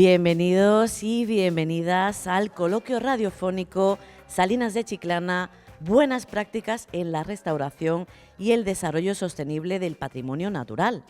Bienvenidos y bienvenidas al coloquio radiofónico Salinas de Chiclana, buenas prácticas en la restauración y el desarrollo sostenible del patrimonio natural.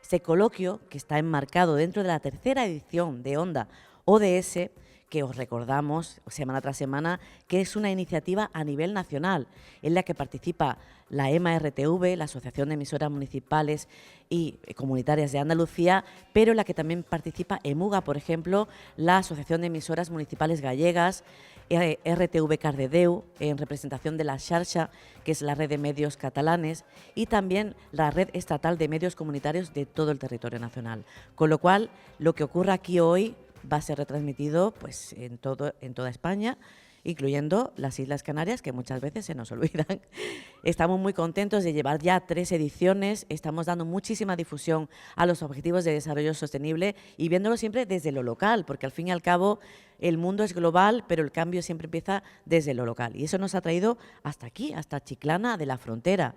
Este coloquio, que está enmarcado dentro de la tercera edición de Onda ODS, que os recordamos semana tras semana, que es una iniciativa a nivel nacional en la que participa la EMA-RTV, la Asociación de Emisoras Municipales y Comunitarias de Andalucía, pero en la que también participa EMUGA, por ejemplo, la Asociación de Emisoras Municipales Gallegas, RTV Cardedeu, en representación de la Xarxa, que es la red de medios catalanes, y también la red estatal de medios comunitarios de todo el territorio nacional. Con lo cual, lo que ocurre aquí hoy va a ser retransmitido pues, en toda España, incluyendo las Islas Canarias, que muchas veces se nos olvidan. Estamos muy contentos de llevar ya 3 ediciones, estamos dando muchísima difusión a los objetivos de desarrollo sostenible y viéndolo siempre desde lo local, porque al fin y al cabo el mundo es global, pero el cambio siempre empieza desde lo local. Y eso nos ha traído hasta aquí, hasta Chiclana de la Frontera,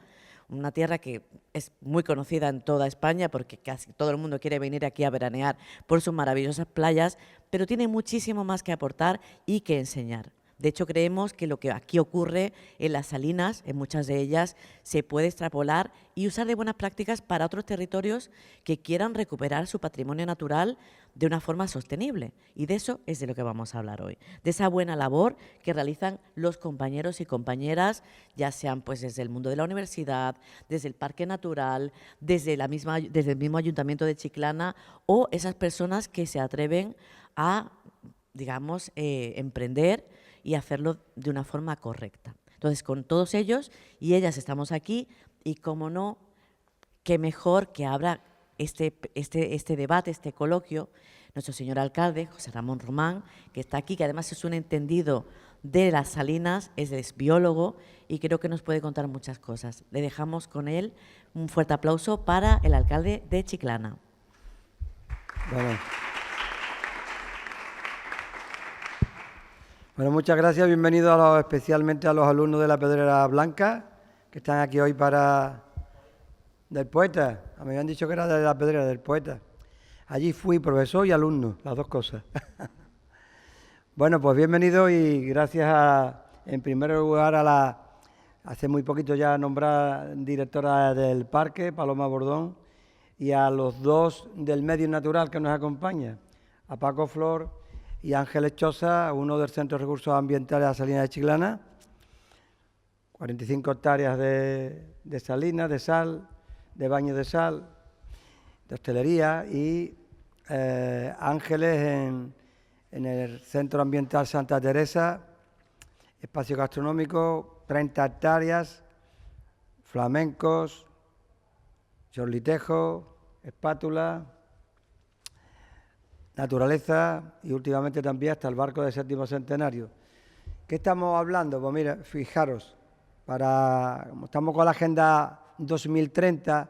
una tierra que es muy conocida en toda España porque casi todo el mundo quiere venir aquí a veranear por sus maravillosas playas, pero tiene muchísimo más que aportar y que enseñar. De hecho, creemos que lo que aquí ocurre en las salinas, en muchas de ellas, se puede extrapolar y usar de buenas prácticas para otros territorios que quieran recuperar su patrimonio natural de una forma sostenible. Y de eso es de lo que vamos a hablar hoy, de esa buena labor que realizan los compañeros y compañeras, ya sean pues desde el mundo de la universidad, desde el Parque Natural, desde el mismo Ayuntamiento de Chiclana, o esas personas que se atreven a, digamos, emprender y hacerlo de una forma correcta. Entonces, con todos ellos y ellas estamos aquí y, como no, qué mejor que abra este debate, este coloquio, nuestro señor alcalde, José Ramón Román, que está aquí, que además es un entendido de las salinas, es biólogo y creo que nos puede contar muchas cosas. Le dejamos con él un fuerte aplauso para el alcalde de Chiclana. Bueno, muchas gracias. Bienvenidos especialmente a los alumnos de la Pedrera Blanca, que están aquí hoy del poeta. A mí me han dicho que era de la Pedrera, del poeta. Allí fui profesor y alumno, las dos cosas. Bueno, pues bienvenidos y gracias en primer lugar hace muy poquito ya nombrada directora del parque, Paloma Bordón, y a los 2 del medio natural que nos acompañan, a Paco Flor y Ángeles Choza, uno del Centro de Recursos Ambientales de la Salina de Chiclana, 45 hectáreas de salinas, de sal, de baño de sal, de hostelería, y Ángeles en el Centro Ambiental Santa Teresa, espacio gastronómico, 30 hectáreas, flamencos, chorlitejo, espátula, naturaleza y últimamente también hasta el barco del 7º centenario. ¿Qué estamos hablando? Pues mira, fijaros, como estamos con la Agenda 2030,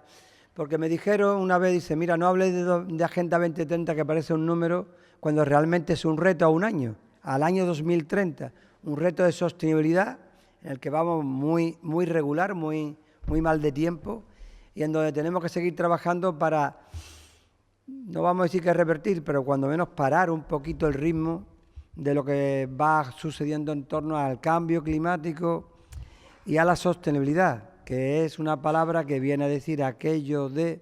porque me dijeron una vez, dice, mira, no habléis de Agenda 2030 que parece un número, cuando realmente es un reto a un año, al año 2030, un reto de sostenibilidad en el que vamos muy regular, muy mal de tiempo y en donde tenemos que seguir trabajando para, no vamos a decir que revertir, pero cuando menos parar un poquito el ritmo de lo que va sucediendo en torno al cambio climático y a la sostenibilidad, que es una palabra que viene a decir aquello de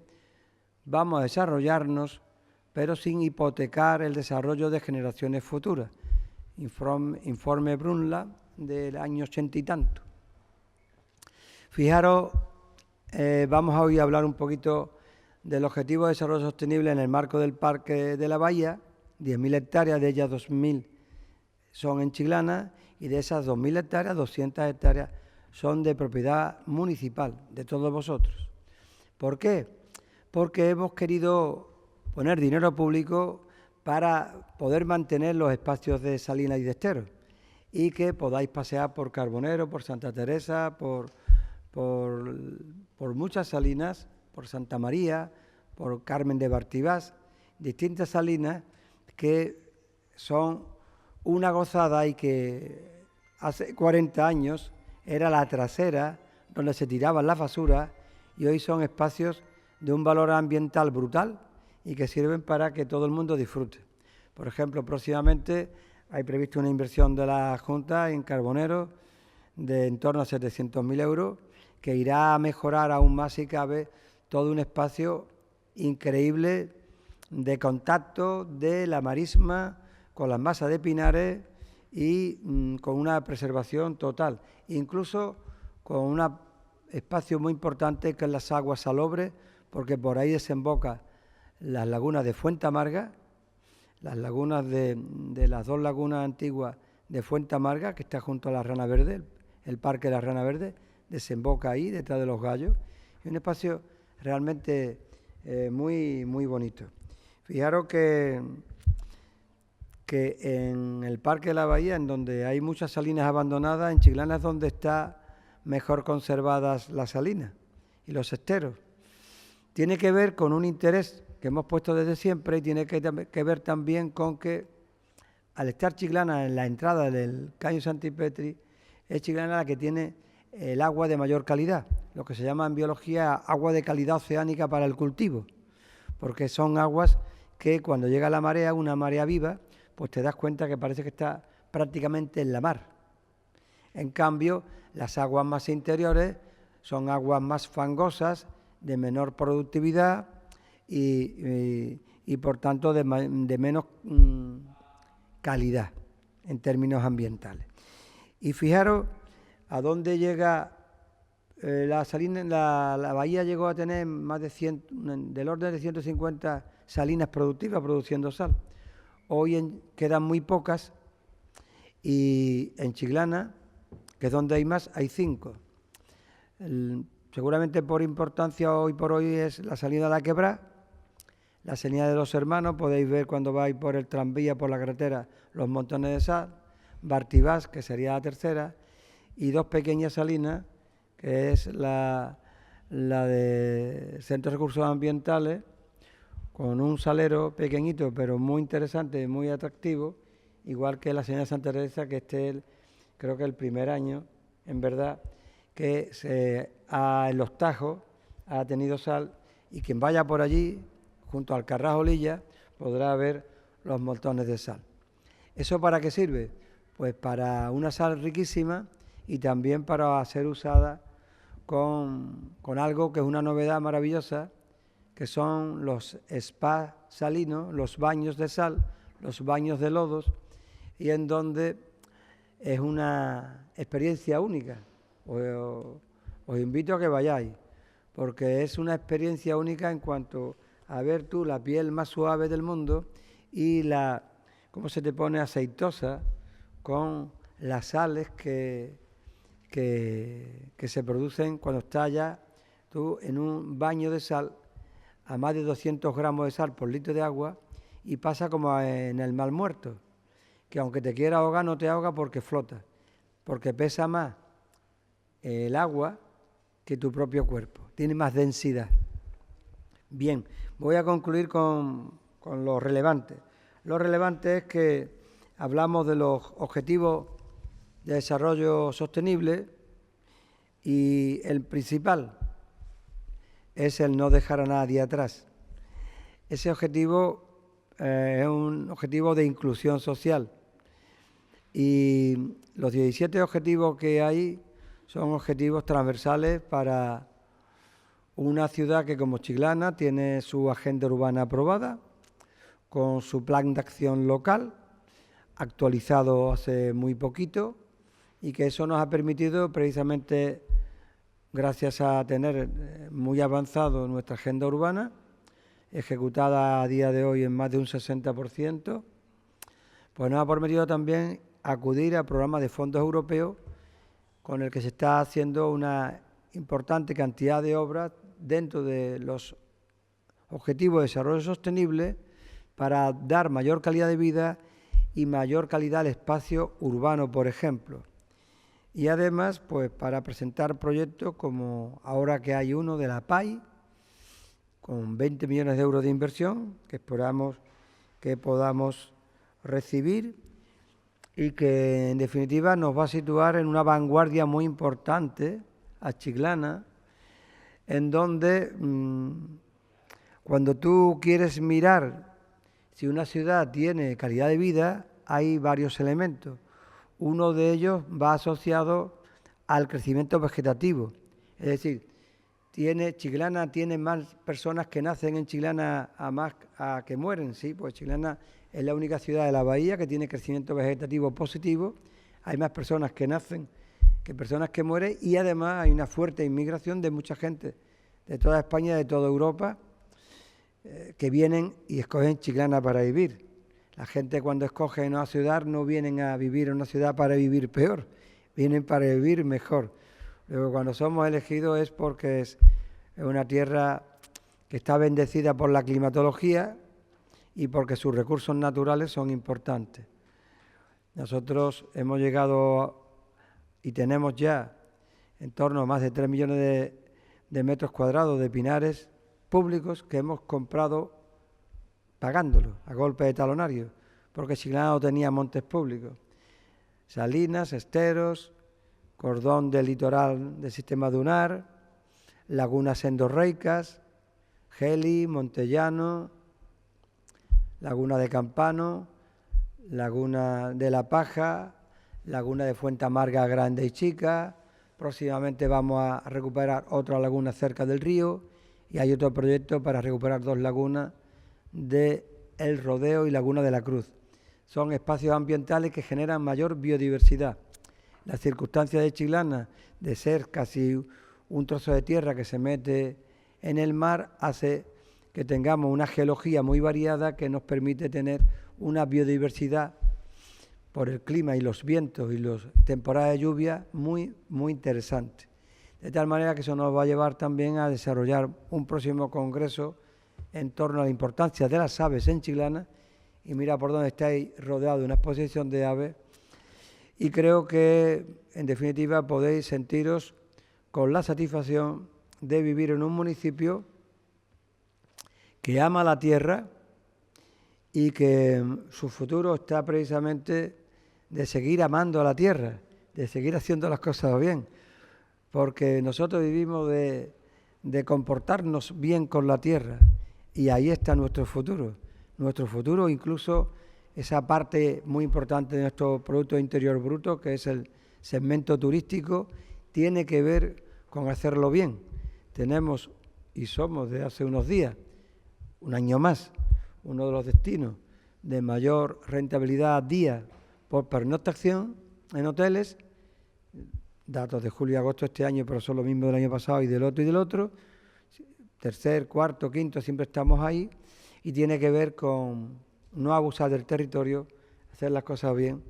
vamos a desarrollarnos, pero sin hipotecar el desarrollo de generaciones futuras. Informe Brundtland del año 80 y tanto. Fijaros, vamos a hoy a hablar un poquito del Objetivo de Desarrollo Sostenible en el marco del Parque de la Bahía, 10.000 hectáreas, de ellas 2.000 son en Chiclana, y de esas 2.000 hectáreas, 200 hectáreas son de propiedad municipal, de todos vosotros. ¿Por qué? Porque hemos querido poner dinero público para poder mantener los espacios de salinas y de esteros y que podáis pasear por Carbonero, por Santa Teresa, por muchas salinas, por Santa María, por Carmen de Bartibás, distintas salinas que son una gozada y que hace 40 años era la trasera donde se tiraban las basuras y hoy son espacios de un valor ambiental brutal y que sirven para que todo el mundo disfrute. Por ejemplo, próximamente hay previsto una inversión de la Junta en Carboneros de en torno a 700.000 euros, que irá a mejorar aún más, si cabe, todo un espacio increíble de contacto de la marisma con las masas de pinares y con una preservación total, incluso con un espacio muy importante que es las aguas salobres, porque por ahí desemboca las lagunas de Fuentamarga, las lagunas de las dos lagunas antiguas de Fuentamarga, que está junto a la Rana Verde, el Parque de la Rana Verde, desemboca ahí, detrás de los gallos. Es un espacio realmente muy, muy bonito. Fijaros que en el Parque de la Bahía, en donde hay muchas salinas abandonadas, en Chiclana es donde está mejor conservadas las salinas y los esteros. Tiene que ver con un interés que hemos puesto desde siempre y tiene que ver también con que al estar Chiclana en la entrada del Caño Santipetri, es Chiclana la que tiene el agua de mayor calidad, lo que se llama en biología agua de calidad oceánica para el cultivo, porque son aguas que cuando llega la marea, una marea viva, pues te das cuenta que parece que está prácticamente en la mar. En cambio, las aguas más interiores son aguas más fangosas, de menor productividad y por tanto de menos calidad en términos ambientales. Y fijaros a dónde llega la bahía llegó a tener más de 100, del orden de 150 salinas productivas produciendo sal. Hoy quedan muy pocas y en Chiclana, que es donde hay más, hay 5. Seguramente por importancia hoy por hoy es la salida de la Quebrada, la salida de los Hermanos, podéis ver cuando vais por el tranvía, por la carretera, los montones de sal, Bartibás, que sería la tercera, y 2 pequeñas salinas, que es la de Centro de Recursos Ambientales, con un salero pequeñito, pero muy interesante y muy atractivo, igual que la salina de Santa Teresa, que creo que el primer año, en verdad, que en los Tajos ha tenido sal, y quien vaya por allí, junto al Carrajo Lilla, podrá ver los montones de sal. ¿Eso para qué sirve? Pues para una sal riquísima y también para ser usada con algo que es una novedad maravillosa, que son los spas salinos, los baños de sal, los baños de lodos, y en donde es una experiencia única. Os invito a que vayáis, porque es una experiencia única en cuanto a ver tú la piel más suave del mundo y cómo se te pone aceitosa con las sales que se producen cuando estás ya tú en un baño de sal a más de 200 gramos de sal por litro de agua, y pasa como en el mar muerto, que aunque te quiera ahogar no te ahoga porque flota, porque pesa más el agua que tu propio cuerpo, tiene más densidad. Bien, voy a concluir con lo relevante. Lo relevante es que hablamos de los objetivos de desarrollo sostenible y el principal es el no dejar a nadie atrás. Ese objetivo es un objetivo de inclusión social y los 17 objetivos que hay son objetivos transversales para una ciudad que, como Chiclana, tiene su agenda urbana aprobada, con su plan de acción local, actualizado hace muy poquito, y que eso nos ha permitido, precisamente gracias a tener muy avanzado nuestra agenda urbana, ejecutada a día de hoy en más de un 60%, pues nos ha permitido también acudir a programas de fondos europeos con el que se está haciendo una importante cantidad de obras dentro de los objetivos de desarrollo sostenible para dar mayor calidad de vida y mayor calidad al espacio urbano, por ejemplo. Y además, pues para presentar proyectos como ahora que hay uno de la PAI, con 20 millones de euros de inversión, que esperamos que podamos recibir y que en definitiva nos va a situar en una vanguardia muy importante a Chiclana, en donde cuando tú quieres mirar Si una ciudad tiene calidad de vida, hay varios elementos. Uno de ellos va asociado al crecimiento vegetativo. Es decir, Chiclana tiene más personas que nacen en Chiclana a que mueren, ¿sí? Pues Chiclana es la única ciudad de la bahía que tiene crecimiento vegetativo positivo. Hay más personas que nacen que personas que mueren, y además hay una fuerte inmigración de mucha gente de toda España, de toda Europa, que vienen y escogen Chiclana para vivir. La gente, cuando escoge una ciudad, no vienen a vivir en una ciudad para vivir peor, vienen para vivir mejor. Luego, cuando somos elegidos es porque es una tierra que está bendecida por la climatología y porque sus recursos naturales son importantes. Nosotros hemos llegado y tenemos ya en torno a más de 3 millones de metros cuadrados de pinares públicos que hemos comprado pagándolo a golpe de talonario, porque Chiclana no tenía montes públicos. Salinas, esteros, cordón del litoral del sistema dunar, lagunas endorreicas, Geli, Montellano, laguna de Campano, laguna de La Paja, laguna de Fuente Amarga grande y chica. Próximamente vamos a recuperar otra laguna cerca del río, y hay otro proyecto para recuperar 2 lagunas de El Rodeo y Laguna de la Cruz. Son espacios ambientales que generan mayor biodiversidad. La circunstancia de Chiclana de ser casi un trozo de tierra que se mete en el mar hace que tengamos una geología muy variada que nos permite tener una biodiversidad por el clima y los vientos y las temporadas de lluvia muy, muy interesante. De tal manera que eso nos va a llevar también a desarrollar un próximo congreso en torno a la importancia de las aves en Chiclana, y mira por dónde estáis rodeados de una exposición de aves, y creo que en definitiva podéis sentiros con la satisfacción de vivir en un municipio que ama la tierra y que su futuro está precisamente de seguir amando a la tierra, de seguir haciendo las cosas bien, porque nosotros vivimos de comportarnos bien con la tierra, y ahí está nuestro futuro. Nuestro futuro, incluso esa parte muy importante de nuestro Producto Interior Bruto, que es el segmento turístico, tiene que ver con hacerlo bien. Tenemos, y somos desde hace unos días, un año más, uno de los destinos de mayor rentabilidad día por pernoctación en hoteles. Datos de julio y agosto este año, pero son lo mismo del año pasado y del otro. Tercer, cuarto, quinto, siempre estamos ahí, y tiene que ver con no abusar del territorio, hacer las cosas bien,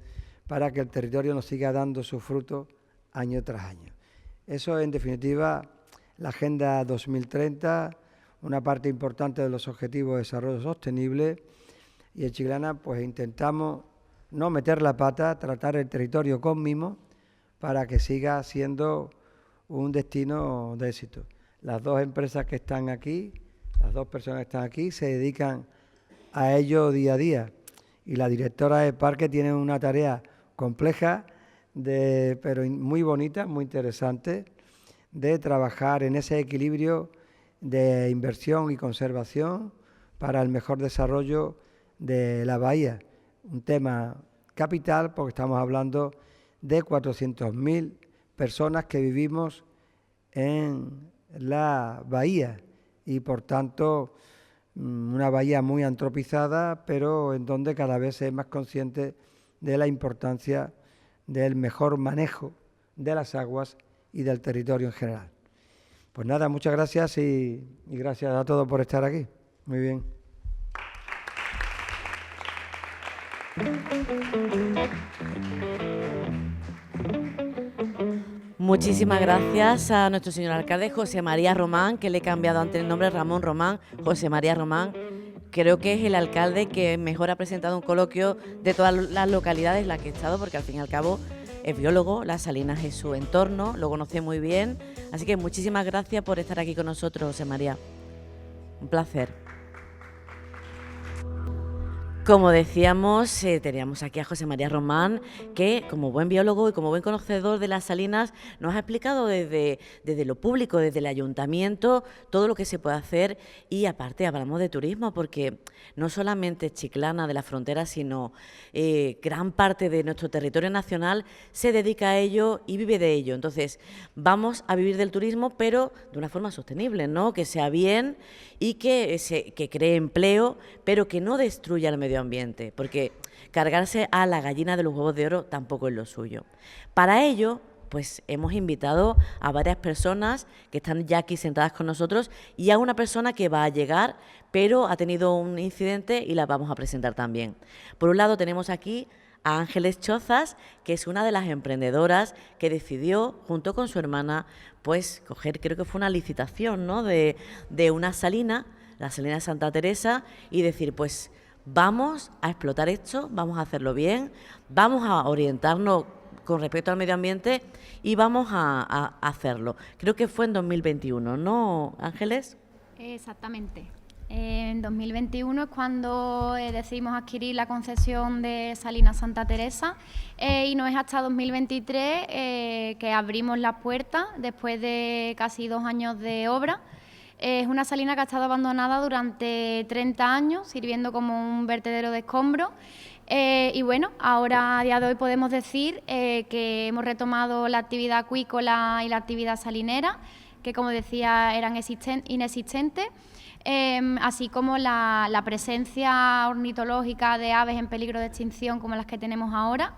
para que el territorio nos siga dando sus frutos año tras año. Eso, en definitiva, la Agenda 2030, una parte importante de los Objetivos de Desarrollo Sostenible, y en Chiclana pues intentamos no meter la pata, tratar el territorio con mimo para que siga siendo un destino de éxito. Las 2 empresas que están aquí, las 2 personas que están aquí, se dedican a ello día a día, y la directora del parque tiene una tarea compleja, pero muy bonita, muy interesante, de trabajar en ese equilibrio de inversión y conservación para el mejor desarrollo de la bahía. Un tema capital, porque estamos hablando de 400.000 personas que vivimos en la bahía, y por tanto una bahía muy antropizada, pero en donde cada vez se es más consciente de la importancia del mejor manejo de las aguas y del territorio en general. Pues nada, muchas gracias y gracias a todos por estar aquí. Muy bien. Muchísimas gracias a nuestro señor alcalde José María Román, que le he cambiado antes el nombre, Ramón Román, José María Román. Creo que es el alcalde que mejor ha presentado un coloquio de todas las localidades en las que he estado, porque al fin y al cabo es biólogo, Las Salinas es su entorno, lo conoce muy bien. Así que muchísimas gracias por estar aquí con nosotros, José María. Un placer. Como decíamos, teníamos aquí a José María Román, que como buen biólogo y como buen conocedor de las salinas, nos ha explicado desde lo público, desde el ayuntamiento, todo lo que se puede hacer. Y aparte hablamos de turismo, porque no solamente Chiclana de la frontera, sino gran parte de nuestro territorio nacional se dedica a ello y vive de ello. Entonces, vamos a vivir del turismo, pero de una forma sostenible, ¿no? Que sea bien y que cree empleo, pero que no destruya el medio ambiente, porque cargarse a la gallina de los huevos de oro tampoco es lo suyo. Para ello, pues hemos invitado a varias personas que están ya aquí sentadas con nosotros y a una persona que va a llegar, pero ha tenido un incidente y la vamos a presentar también. Por un lado tenemos aquí a Ángeles Chozas, que es una de las emprendedoras que decidió, junto con su hermana, pues coger, creo que fue una licitación, ¿no?, de una salina, la salina de Santa Teresa, y decir, pues vamos a explotar esto, vamos a hacerlo bien, vamos a orientarnos con respecto al medio ambiente y vamos a hacerlo. Creo que fue en 2021, ¿no, Ángeles? Exactamente. En 2021 es cuando decidimos adquirir la concesión de Salinas Santa Teresa y no es hasta 2023 que abrimos las puertas después de casi 2 años de obra. Es una salina que ha estado abandonada durante 30 años, sirviendo como un vertedero de escombros. Y bueno, ahora a día de hoy podemos decir que hemos retomado la actividad acuícola y la actividad salinera, que como decía eran inexistentes. Así como la presencia ornitológica de aves en peligro de extinción como las que tenemos ahora.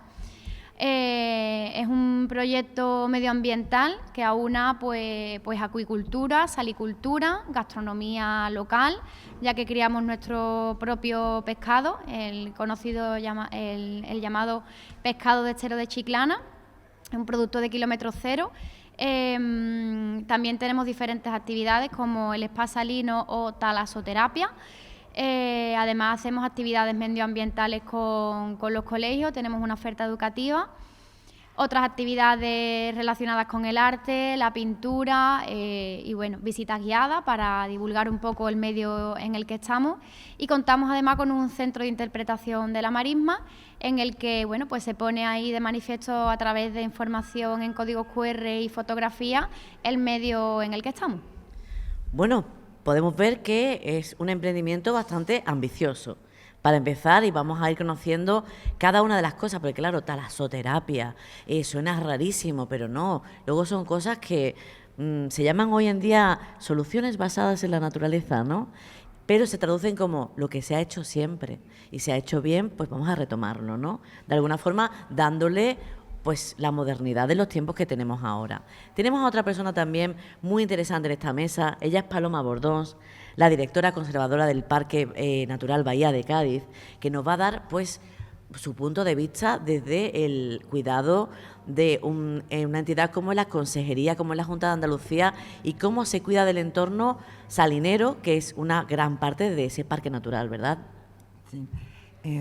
Es un proyecto medioambiental que aúna pues acuicultura, salicultura, gastronomía local, ya que criamos nuestro propio pescado, el conocido el llamado pescado de estero de Chiclana, un producto de kilómetro cero. También tenemos diferentes actividades como el spa salino o talasoterapia. Además hacemos actividades medioambientales con los colegios, tenemos una oferta educativa, otras actividades relacionadas con el arte, la pintura y bueno, visitas guiadas para divulgar un poco el medio en el que estamos, y contamos además con un centro de interpretación de la marisma en el que bueno, pues se pone ahí de manifiesto a través de información en códigos QR y fotografía el medio en el que estamos. Bueno, podemos ver que es un emprendimiento bastante ambicioso. Para empezar, y vamos a ir conociendo cada una de las cosas, porque claro, talasoterapia, suena rarísimo, pero no. Luego son cosas que se llaman hoy en día soluciones basadas en la naturaleza, ¿no? Pero se traducen como lo que se ha hecho siempre y se ha hecho bien, pues vamos a retomarlo, ¿no? De alguna forma dándole pues la modernidad de los tiempos que tenemos ahora. Tenemos a otra persona también muy interesante en esta mesa, ella es Paloma Bordons, la directora conservadora del Parque Natural Bahía de Cádiz, que nos va a dar pues su punto de vista desde el cuidado de una entidad como la Consejería, como es la Junta de Andalucía, y cómo se cuida del entorno salinero, que es una gran parte de ese parque natural, ¿verdad? Sí.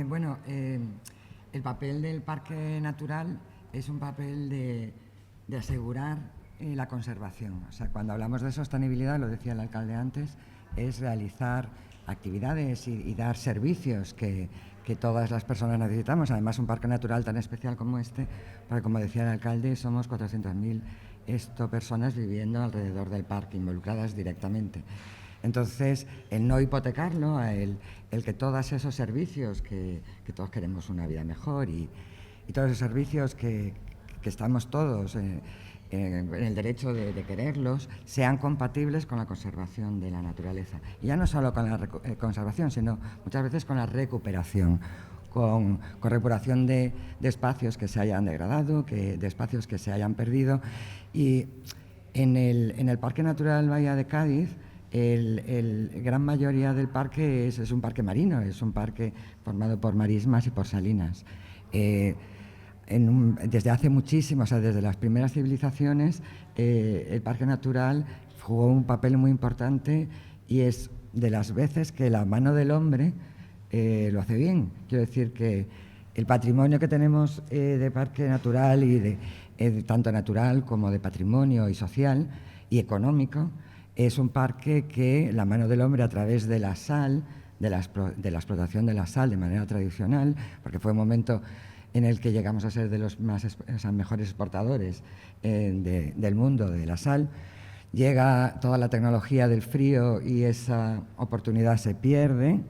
Bueno, el papel del parque natural es un papel de asegurar la conservación. O sea, cuando hablamos de sostenibilidad, lo decía el alcalde antes, es realizar actividades y dar servicios que todas las personas necesitamos. Además, un parque natural tan especial como este, porque como decía el alcalde, somos 400.000 personas viviendo alrededor del parque, involucradas directamente. Entonces, el no hipotecarlo, el que todos esos servicios, que todos queremos una vida mejor y todos esos servicios que estamos todos en el derecho de quererlos, sean compatibles con la conservación de la naturaleza. Y ya no solo con la conservación, sino muchas veces con la recuperación, con recuperación de espacios que se hayan degradado, de espacios que se hayan perdido. Y en el Parque Natural Bahía de Cádiz, la gran mayoría del parque es un parque marino, es un parque formado por marismas y por salinas. Desde hace muchísimo, o sea, desde las primeras civilizaciones, el parque natural jugó un papel muy importante y es de las veces que la mano del hombre lo hace bien. Quiero decir que el patrimonio que tenemos de parque natural y tanto natural como de patrimonio y social y económico, es un parque que la mano del hombre, a través de la sal, de la explotación de la sal de manera tradicional, porque fue un momento en el que llegamos a ser de los mejores exportadores del mundo de la sal. Llega toda la tecnología del frío y esa oportunidad se pierde,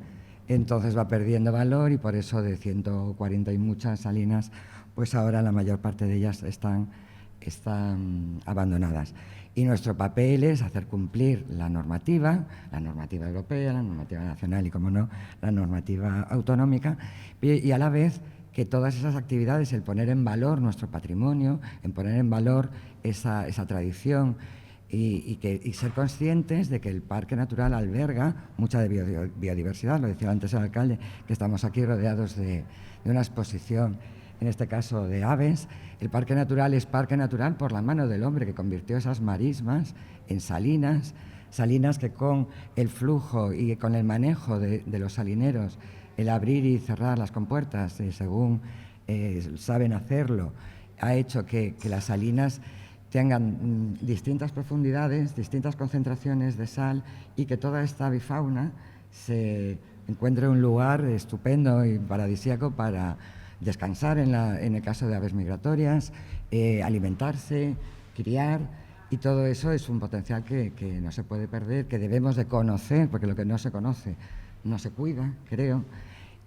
entonces va perdiendo valor y por eso de 140 y muchas salinas, pues ahora la mayor parte de ellas están abandonadas. Y nuestro papel es hacer cumplir la normativa europea, la normativa nacional y, como no, la normativa autonómica, y a la vez que todas esas actividades, el poner en valor nuestro patrimonio, en poner en valor esa tradición y ser conscientes de que el Parque Natural alberga mucha biodiversidad. Lo decía antes el alcalde, que estamos aquí rodeados de una exposición, en este caso de aves. El Parque Natural es Parque Natural por la mano del hombre, que convirtió esas marismas en salinas que con el flujo y con el manejo de los salineros, el abrir y cerrar las compuertas según saben hacerlo, ha hecho que las salinas tengan distintas profundidades, distintas concentraciones de sal, y que toda esta avifauna se encuentre un lugar estupendo y paradisíaco para descansar en el caso de aves migratorias, alimentarse, criar, y todo eso es un potencial que no se puede perder, que debemos de conocer, porque lo que no se conoce no se cuida, creo.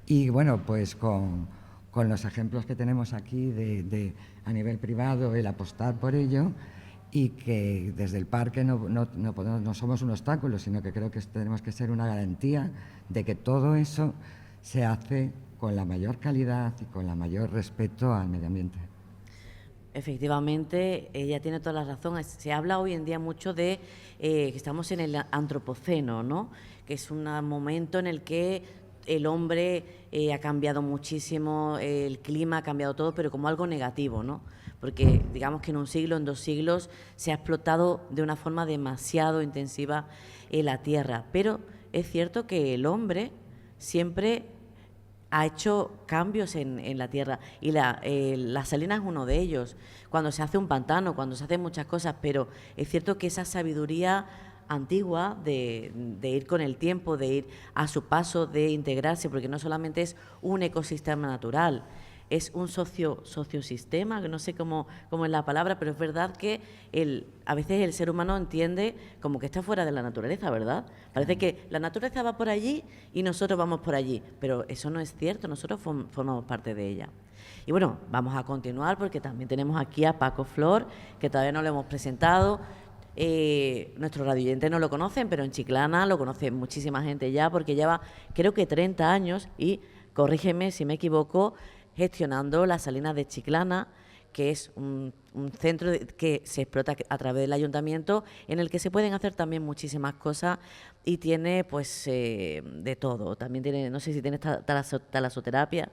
Y bueno, pues con los ejemplos que tenemos aquí a nivel privado, el apostar por ello, y que desde el parque no somos un obstáculo, sino que creo que tenemos que ser una garantía de que todo eso se hace con la mayor calidad y con el mayor respeto al medio ambiente. Efectivamente, ella tiene toda la razón. Se habla hoy en día mucho de que estamos en el antropoceno, ¿no? Que es un momento en el que el hombre ha cambiado muchísimo, el clima ha cambiado todo, pero como algo negativo, ¿no? Porque digamos que en un siglo, en 2 siglos, se ha explotado de una forma demasiado intensiva la tierra. Pero es cierto que el hombre siempre ha hecho cambios en la tierra, y la salina es uno de ellos. Cuando se hace un pantano, cuando se hacen muchas cosas, pero es cierto que esa sabiduría antigua de ir con el tiempo, de ir a su paso, de integrarse, porque no solamente es un ecosistema natural, es un sociosistema, que no sé cómo es la palabra, pero es verdad que a veces el ser humano entiende como que está fuera de la naturaleza, ¿verdad? Parece que la naturaleza va por allí y nosotros vamos por allí, pero eso no es cierto, nosotros formamos parte de ella. Y bueno, vamos a continuar porque también tenemos aquí a Paco Flor, que todavía no lo hemos presentado. Nuestros radioyentes no lo conocen, pero en Chiclana lo conoce muchísima gente ya, porque lleva creo que 30 años, y corrígeme si me equivoco, gestionando las salinas de Chiclana, que es un centro que se explota a través del ayuntamiento, en el que se pueden hacer también muchísimas cosas, y tiene pues de todo. También tiene, no sé si tiene talasoterapia,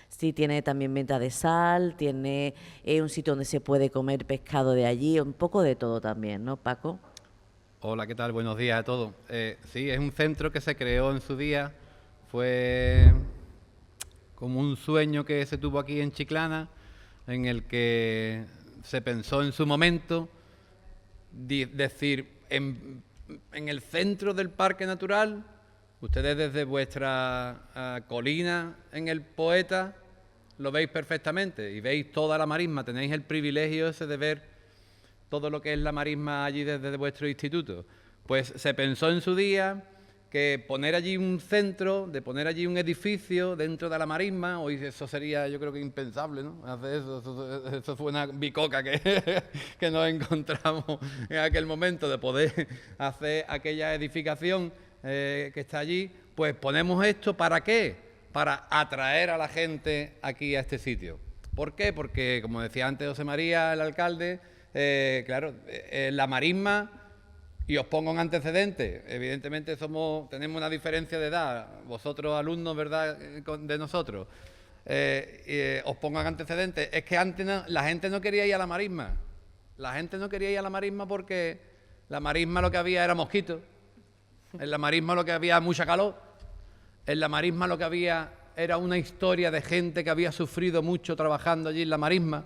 sí, tiene también venta de sal, tiene un sitio donde se puede comer pescado de allí, un poco de todo también, ¿no, Paco? Hola, ¿qué tal? Buenos días a todos. Sí, es un centro que se creó en su día, fue como un sueño que se tuvo aquí en Chiclana, en el que se pensó en su momento decir, en el centro del Parque Natural, ustedes desde vuestra colina en el Poeta lo veis perfectamente y veis toda la marisma, tenéis el privilegio ese de ver todo lo que es la marisma allí desde vuestro instituto. Pues se pensó en su día que poner allí un centro, de poner allí un edificio dentro de la marisma, hoy eso sería, yo creo que impensable, ¿no? Hacer eso fue una bicoca que nos encontramos en aquel momento, de poder hacer aquella edificación que está allí. Pues ponemos esto, ¿para qué? Para atraer a la gente aquí a este sitio. ¿Por qué? Porque, como decía antes José María, el alcalde, claro, la marisma. Y os pongo un antecedente, evidentemente tenemos una diferencia de edad, vosotros alumnos, ¿verdad?, de nosotros. Os pongo un antecedente, es que antes la gente no quería ir a la marisma. La gente no quería ir a la marisma porque la marisma lo que había era mosquitos, en la marisma lo que había mucha calor, en la marisma lo que había era una historia de gente que había sufrido mucho trabajando allí en la marisma.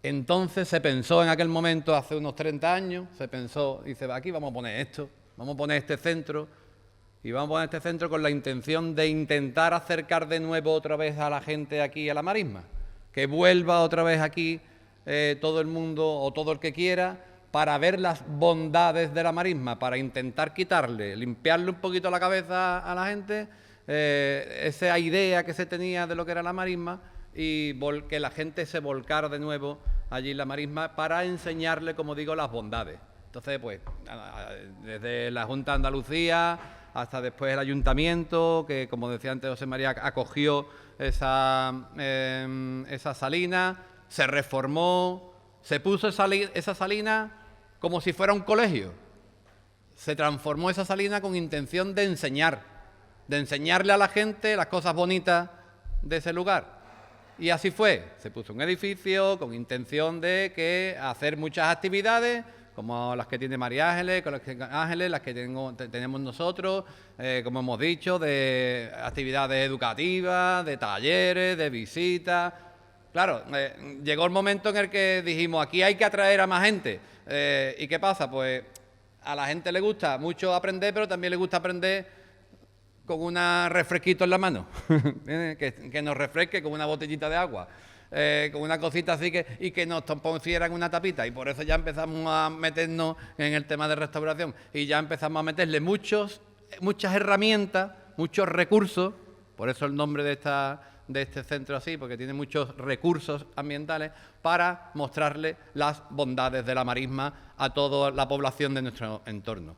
Entonces se pensó en aquel momento, hace unos 30 años, se pensó, dice, aquí vamos a poner esto, vamos a poner este centro Y vamos a poner este centro con la intención de intentar acercar de nuevo otra vez a la gente aquí a la marisma. Que vuelva otra vez aquí todo el mundo o todo el que quiera para ver las bondades de la marisma, para intentar limpiarle un poquito la cabeza a la gente, esa idea que se tenía de lo que era la marisma y que la gente se volcara de nuevo allí en la marisma para enseñarle, como digo, las bondades. Entonces, pues, desde la Junta de Andalucía hasta después el Ayuntamiento, que, como decía antes José María, acogió esa salina, se reformó, se puso esa salina como si fuera un colegio. Se transformó esa salina con intención de enseñarle a la gente las cosas bonitas de ese lugar. Y así fue. Se puso un edificio con intención de hacer muchas actividades, como las que tiene María Ángeles, las que tenemos nosotros, como hemos dicho, de actividades educativas, de talleres, de visitas. Claro, llegó el momento en el que dijimos, aquí hay que atraer a más gente. ¿Y qué pasa? Pues a la gente le gusta mucho aprender, pero también le gusta aprender con un refresquito en la mano, que nos refresque con una botellita de agua. Con una cosita así y que nos pusieran una tapita, y por eso ya empezamos a meternos en el tema de restauración y ya empezamos a meterle muchas herramientas, muchos recursos, por eso el nombre de este centro así, porque tiene muchos recursos ambientales para mostrarle las bondades de la marisma a toda la población de nuestro entorno.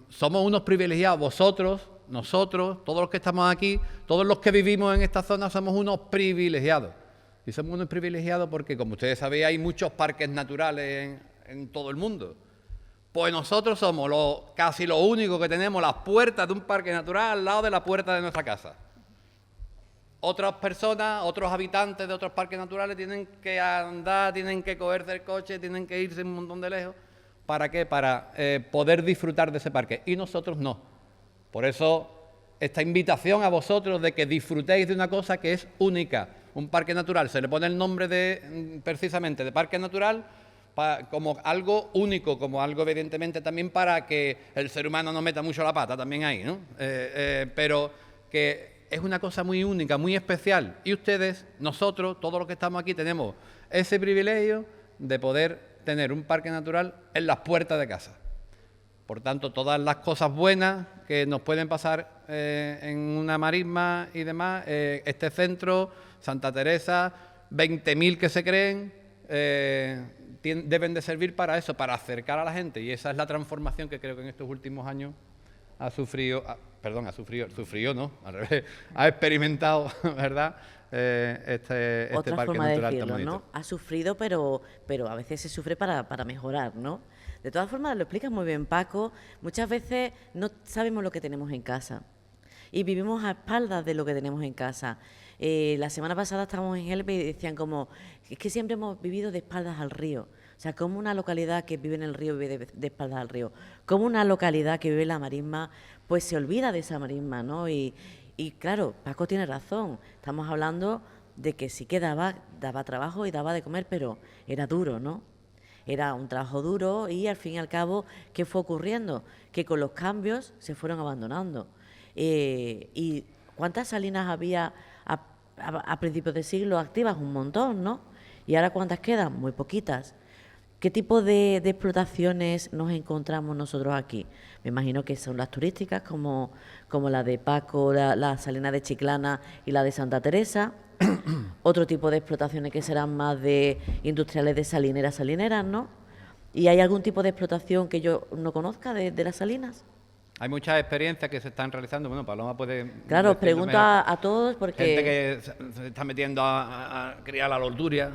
Somos unos privilegiados, vosotros, nosotros, todos los que estamos aquí, todos los que vivimos en esta zona somos unos privilegiados. Y somos unos privilegiados porque, como ustedes sabéis, hay muchos parques naturales en todo el mundo. Pues nosotros somos casi lo único que tenemos las puertas de un parque natural al lado de la puerta de nuestra casa. Otras personas, otros habitantes de otros parques naturales tienen que andar, tienen que cogerse el coche, tienen que irse un montón de lejos. ¿Para qué? Para poder disfrutar de ese parque. Y nosotros no. Por eso, esta invitación a vosotros de que disfrutéis de una cosa que es única. Un parque natural, se le pone el nombre precisamente de parque natural como algo único, como algo evidentemente también para que el ser humano no meta mucho la pata también ahí, ¿no? Pero que es una cosa muy única, muy especial. Y ustedes, nosotros, todos los que estamos aquí, tenemos ese privilegio de poder tener un parque natural en las puertas de casa. Por tanto, todas las cosas buenas que nos pueden pasar en una marisma y demás, este centro, Santa Teresa, 20.000 que se creen, deben de servir para eso, para acercar a la gente. Y esa es la transformación que creo que en estos últimos años ha experimentado, ¿verdad? Este Otra parque forma de natural tan decirlo, bonito. ¿no? Ha sufrido, pero a veces se sufre para mejorar, ¿no? De todas formas, lo explicas muy bien, Paco. Muchas veces no sabemos lo que tenemos en casa y vivimos a espaldas de lo que tenemos en casa. La semana pasada estábamos en Elbe y decían como, es que siempre hemos vivido de espaldas al río. O sea, como una localidad que vive en el río vive de espaldas al río. Como una localidad que vive en la marisma, pues se olvida de esa marisma, ¿no? Y claro, Paco tiene razón. Estamos hablando de que sí que daba trabajo y daba de comer, pero era duro, ¿no? Era un trabajo duro y al fin y al cabo, ¿qué fue ocurriendo? Que con los cambios se fueron abandonando. ¿Y cuántas salinas había a principios de siglo activas? Un montón, ¿no? ¿Y ahora cuántas quedan? Muy poquitas. ¿Qué tipo de explotaciones nos encontramos nosotros aquí? Me imagino que son las turísticas, como la de Paco, la salina de Chiclana y la de Santa Teresa. Otro tipo de explotaciones que serán más de industriales de salineras, ¿no? ¿Y hay algún tipo de explotación que yo no conozca de las salinas? Hay muchas experiencias que se están realizando. Bueno, Paloma puede... Claro, os pregunto a todos porque... Gente que se está metiendo a criar la lorduria,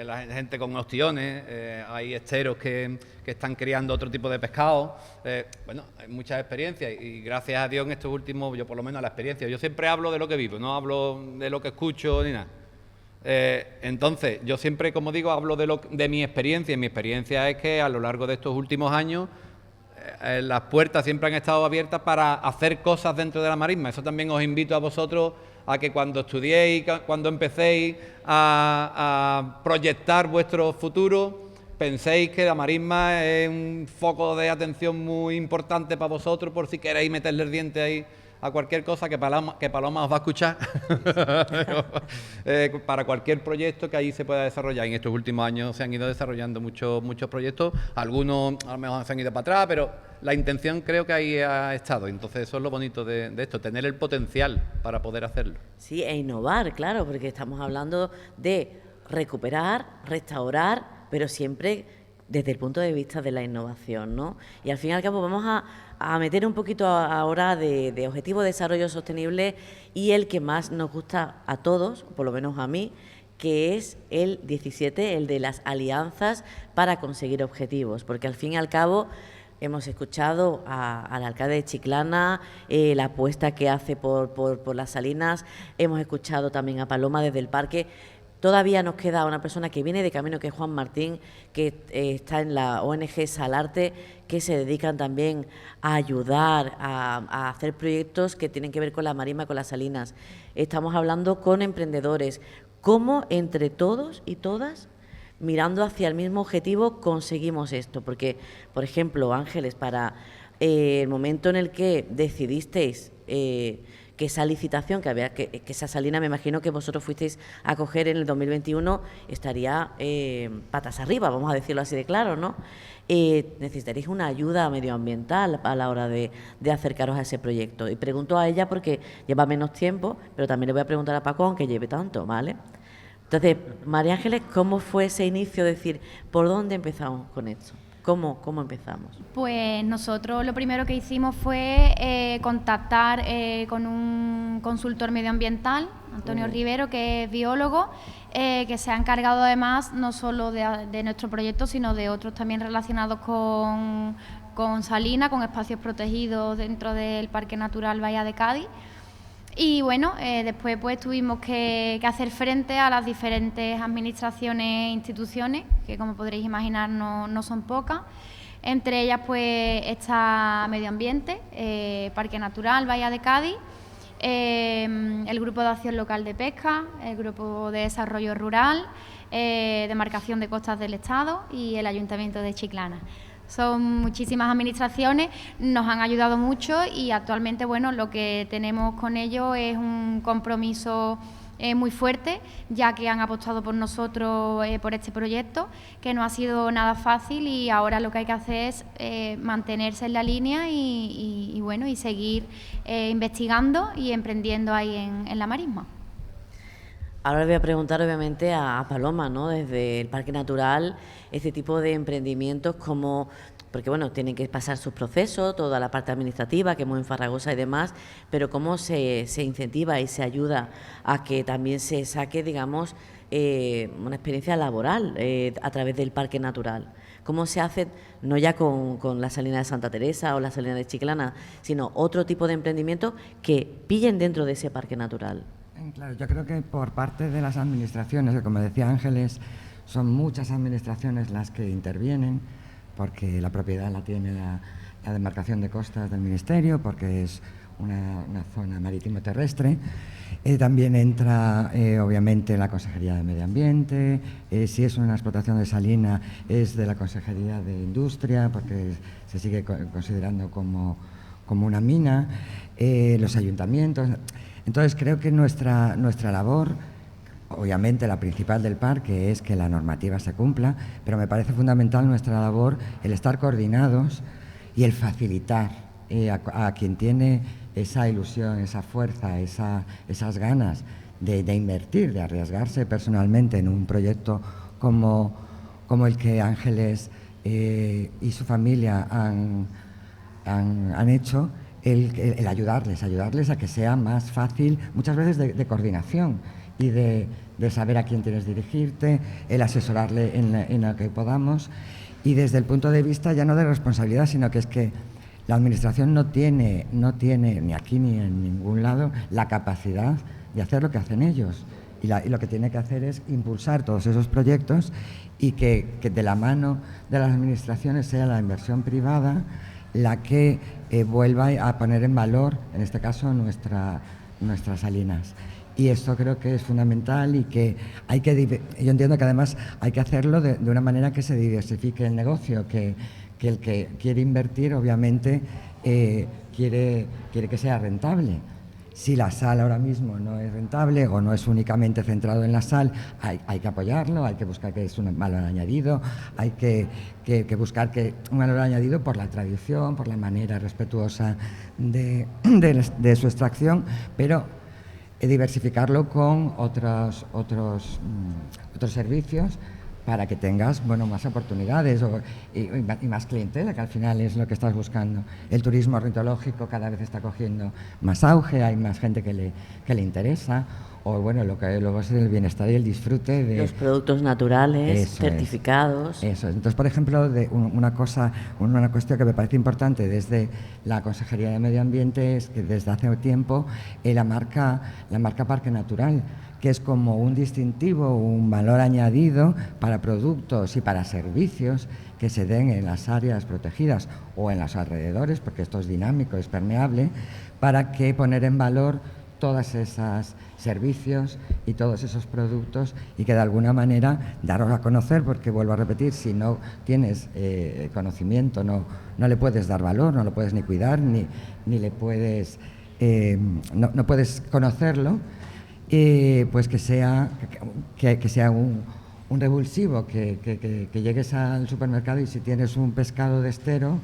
la gente con ostiones, hay esteros que están criando otro tipo de pescado. Bueno, hay muchas experiencias y gracias a Dios en estos últimos, yo por lo menos la experiencia, yo siempre hablo de lo que vivo, no hablo de lo que escucho ni nada. Entonces, yo siempre, como digo, hablo de mi experiencia, y mi experiencia es que a lo largo de estos últimos años las puertas siempre han estado abiertas para hacer cosas dentro de la marisma. Eso también os invito a vosotros a que cuando estudiéis, cuando empecéis a proyectar vuestro futuro, penséis que la marisma es un foco de atención muy importante para vosotros, por si queréis meterle el diente ahí a cualquier cosa, que Paloma os va a escuchar, para cualquier proyecto que ahí se pueda desarrollar. En estos últimos años se han ido desarrollando muchos proyectos, algunos a lo mejor se han ido para atrás, pero la intención creo que ahí ha estado. Entonces eso es lo bonito de esto, tener el potencial para poder hacerlo. Sí, e innovar, claro, porque estamos hablando de recuperar, restaurar, pero siempre desde el punto de vista de la innovación, ¿no? Y al fin y al cabo vamos a meter un poquito ahora de objetivo de desarrollo sostenible y el que más nos gusta a todos, por lo menos a mí, que es el 17, el de las alianzas para conseguir objetivos, porque al fin y al cabo hemos escuchado al alcalde de Chiclana, la apuesta que hace por las salinas, hemos escuchado también a Paloma desde el parque. Todavía nos queda una persona que viene de camino, que es Juan Martín, que está en la ONG Salarte, que se dedican también a ayudar a hacer proyectos que tienen que ver con la marisma, con las salinas. Estamos hablando con emprendedores, cómo entre todos y todas, mirando hacia el mismo objetivo, conseguimos esto. Porque, por ejemplo, Ángeles, para el momento en el que decidisteis que esa licitación, que esa salina, me imagino que vosotros fuisteis a coger en el 2021, estaría patas arriba, vamos a decirlo así de claro, ¿no? Necesitaréis una ayuda medioambiental a la hora de acercaros a ese proyecto. Y pregunto a ella porque lleva menos tiempo, pero también le voy a preguntar a Paco, aunque lleve tanto, ¿vale? Entonces, María Ángeles, ¿cómo fue ese inicio? Es decir, ¿por dónde empezamos con esto? ¿Cómo empezamos? Pues nosotros lo primero que hicimos fue contactar con un consultor medioambiental, Antonio Rivero, que es biólogo, que se ha encargado además no solo de nuestro proyecto, sino de otros también relacionados con Salinas, con espacios protegidos dentro del Parque Natural Bahía de Cádiz. Y bueno, después pues tuvimos que hacer frente a las diferentes administraciones e instituciones, que como podréis imaginar no son pocas. Entre ellas pues está Medio Ambiente, Parque Natural Bahía de Cádiz, el Grupo de Acción Local de Pesca, el Grupo de Desarrollo Rural, Demarcación de Costas del Estado y el Ayuntamiento de Chiclana. Son muchísimas administraciones, nos han ayudado mucho y actualmente, bueno, lo que tenemos con ellos es un compromiso muy fuerte, ya que han apostado por nosotros, por este proyecto, que no ha sido nada fácil y ahora lo que hay que hacer es mantenerse en la línea y bueno, y seguir investigando y emprendiendo ahí en la marisma. Ahora le voy a preguntar obviamente a Paloma, ¿no? Desde el Parque Natural, este tipo de emprendimientos como, porque bueno, tienen que pasar sus procesos, toda la parte administrativa que es muy enfarragosa y demás, pero cómo se incentiva y se ayuda a que también se saque, digamos, una experiencia laboral a través del Parque Natural. ¿Cómo se hace, no ya con la Salina de Santa Teresa o la Salina de Chiclana, sino otro tipo de emprendimientos que pillen dentro de ese Parque Natural? Claro, yo creo que por parte de las administraciones, que como decía Ángeles, son muchas administraciones las que intervienen, porque la propiedad la tiene la demarcación de costas del Ministerio, porque es una zona marítimo-terrestre. También entra, obviamente, la Consejería de Medio Ambiente. Si es una explotación de salina, es de la Consejería de Industria, porque se sigue considerando como una mina. Los ayuntamientos. Entonces, creo que nuestra labor, obviamente la principal del parque, es que la normativa se cumpla, pero me parece fundamental nuestra labor el estar coordinados y el facilitar a quien tiene esa ilusión, esa fuerza, esas ganas de invertir, de arriesgarse personalmente en un proyecto como el que Ángeles y su familia han hecho, el ayudarles a que sea más fácil, muchas veces de coordinación y de saber a quién tienes que dirigirte, el asesorarle en lo que podamos, y desde el punto de vista ya no de responsabilidad, sino que es que la Administración no tiene ni aquí ni en ningún lado la capacidad de hacer lo que hacen ellos, y lo que tiene que hacer es impulsar todos esos proyectos y que de la mano de las administraciones sea la inversión privada la que vuelva a poner en valor, en este caso, nuestras salinas. Y esto creo que es fundamental y que yo entiendo que además hay que hacerlo de una manera que se diversifique el negocio, que el que quiere invertir obviamente quiere que sea rentable. Si la sal ahora mismo no es rentable o no es únicamente centrado en la sal, hay que apoyarlo, hay que buscar que es un valor añadido, hay que buscar que un valor añadido por la tradición, por la manera respetuosa de su extracción, pero diversificarlo con otros servicios para que tengas más oportunidades y más clientela, que al final es lo que estás buscando. El turismo ornitológico cada vez está cogiendo más auge, hay más gente que le interesa, o lo que luego es el bienestar y el disfrute de los productos naturales, eso certificados. Eso es. Entonces, por ejemplo, una cuestión que me parece importante desde la Consejería de Medio Ambiente es que desde hace tiempo la marca Parque Natural, que es como un distintivo, un valor añadido para productos y para servicios que se den en las áreas protegidas o en los alrededores, porque esto es dinámico, es permeable, para que poner en valor todos esos servicios y todos esos productos y que de alguna manera daros a conocer, porque vuelvo a repetir, si no tienes conocimiento no le puedes dar valor, no lo puedes ni cuidar, ni le puedes, no puedes conocerlo. Pues que sea un revulsivo, que llegues al supermercado y si tienes un pescado de estero,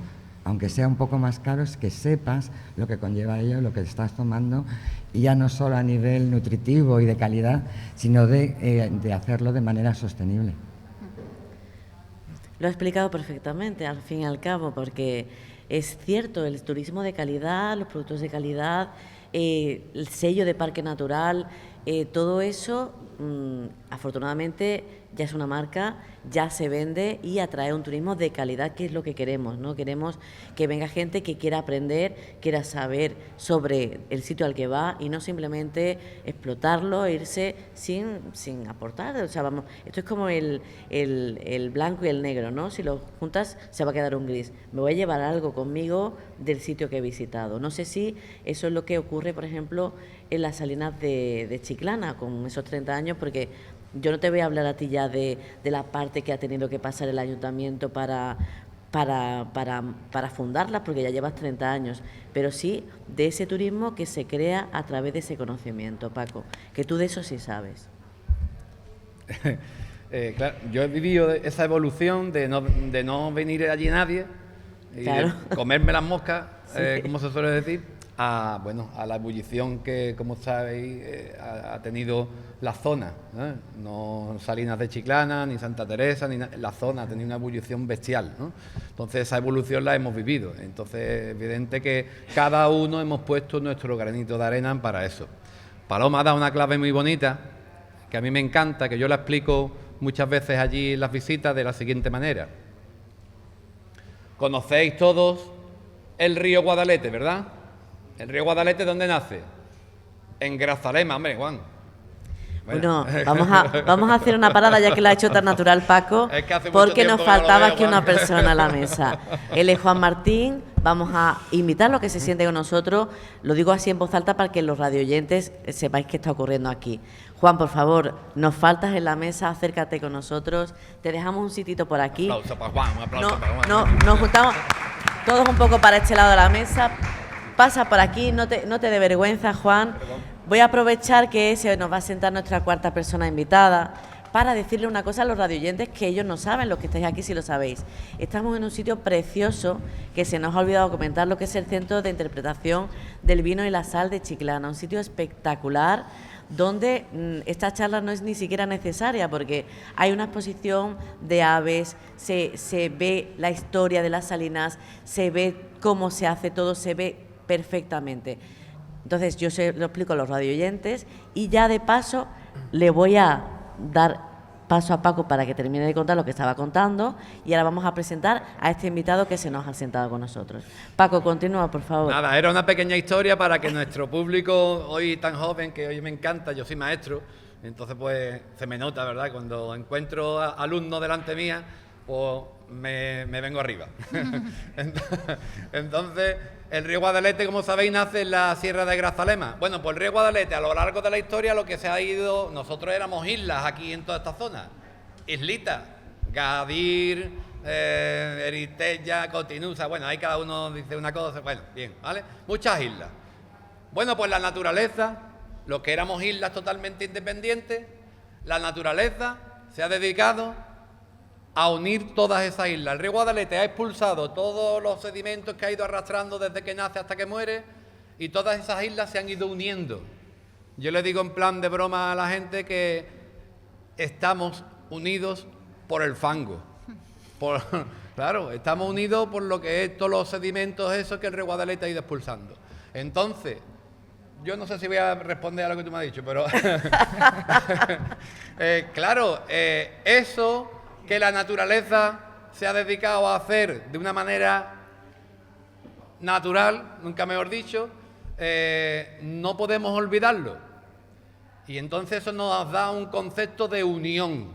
aunque sea un poco más caro, es que sepas lo que conlleva ello, lo que estás tomando, y ya no solo a nivel nutritivo y de calidad, sino de hacerlo de manera sostenible. Lo ha explicado perfectamente, al fin y al cabo, porque es cierto, el turismo de calidad, los productos de calidad, el sello de Parque Natural, todo eso, afortunadamente, ya es una marca, ya se vende y atrae un turismo de calidad, que es lo que queremos, ¿no? Queremos que venga gente que quiera aprender, quiera saber sobre el sitio al que va y no simplemente explotarlo e irse sin aportar. O sea, vamos, esto es como el blanco y el negro, ¿no? Si lo juntas se va a quedar un gris. Me voy a llevar algo conmigo del sitio que he visitado. No sé si eso es lo que ocurre, por ejemplo, en las Salinas de Chiclana, con esos 30 años, porque yo no te voy a hablar a ti ya de la parte que ha tenido que pasar el ayuntamiento para fundarlas, porque ya llevas 30 años, pero sí de ese turismo que se crea a través de ese conocimiento, Paco, que tú de eso sí sabes. Claro, yo he vivido esa evolución de no venir allí nadie y claro, de comerme las moscas, sí, como se suele decir, a la ebullición que, como sabéis, ha tenido la zona, ¿eh? No Salinas de Chiclana, ni Santa Teresa, la zona ha tenido una ebullición bestial, ¿no? Entonces esa evolución la hemos vivido. Entonces es evidente que cada uno hemos puesto nuestro granito de arena para eso. Paloma ha dado una clave muy bonita, que a mí me encanta, que yo la explico muchas veces allí en las visitas de la siguiente manera. Conocéis todos el río Guadalete, ¿verdad? ¿El río Guadalete dónde nace? En Grazalema, hombre, Juan. Bueno, vamos a hacer una parada, ya que lo ha hecho tan natural Paco, es que porque nos faltaba aquí Juan. una persona a la mesa. Él es Juan Martín, vamos a invitarlo a que se siente con nosotros, lo digo así en voz alta para que los radioyentes sepáis qué está ocurriendo aquí. Juan, por favor, nos faltas en la mesa, acércate con nosotros, te dejamos un sitito por aquí. Un aplauso para Juan, un aplauso para Juan. Nos juntamos todos un poco para este lado de la mesa. Pasa por aquí, no te dé vergüenza, Juan. Voy a aprovechar que se nos va a sentar nuestra cuarta persona invitada para decirle una cosa a los radioyentes que ellos no saben, los que estáis aquí sí lo sabéis. Estamos en un sitio precioso que se nos ha olvidado comentar, lo que es el Centro de Interpretación del Vino y la Sal de Chiclana, un sitio espectacular donde esta charla no es ni siquiera necesaria porque hay una exposición de aves, se ve la historia de las salinas, se ve cómo se hace todo, se ve perfectamente. Entonces yo lo explico a los radioyentes y ya de paso le voy a dar paso a Paco para que termine de contar lo que estaba contando y ahora vamos a presentar a este invitado que se nos ha sentado con nosotros. Paco, continúa, por favor. Nada, era una pequeña historia para que nuestro público, hoy tan joven, que hoy me encanta, yo soy maestro, entonces pues se me nota, ¿verdad? Cuando encuentro alumnos delante mía, pues me vengo arriba. Entonces, el río Guadalete, como sabéis, nace en la Sierra de Grazalema. Bueno, pues el río Guadalete, a lo largo de la historia, lo que se ha ido... Nosotros éramos islas aquí en toda esta zona. Islitas. Gadir, Eristella, Cotinusa... Bueno, ahí cada uno dice una cosa... Bueno, bien, ¿vale? Muchas islas. Bueno, pues la naturaleza, lo que éramos islas totalmente independientes, la naturaleza se ha dedicado a unir todas esas islas. El río Guadalete ha expulsado todos los sedimentos que ha ido arrastrando desde que nace hasta que muere y todas esas islas se han ido uniendo. Yo le digo en plan de broma a la gente que estamos unidos por el fango. Claro, estamos unidos por lo que es todos los sedimentos esos que el río Guadalete ha ido expulsando. Entonces, yo no sé si voy a responder a lo que tú me has dicho, pero claro, eso que la naturaleza se ha dedicado a hacer de una manera natural, nunca mejor dicho, no podemos olvidarlo. Y entonces eso nos da un concepto de unión.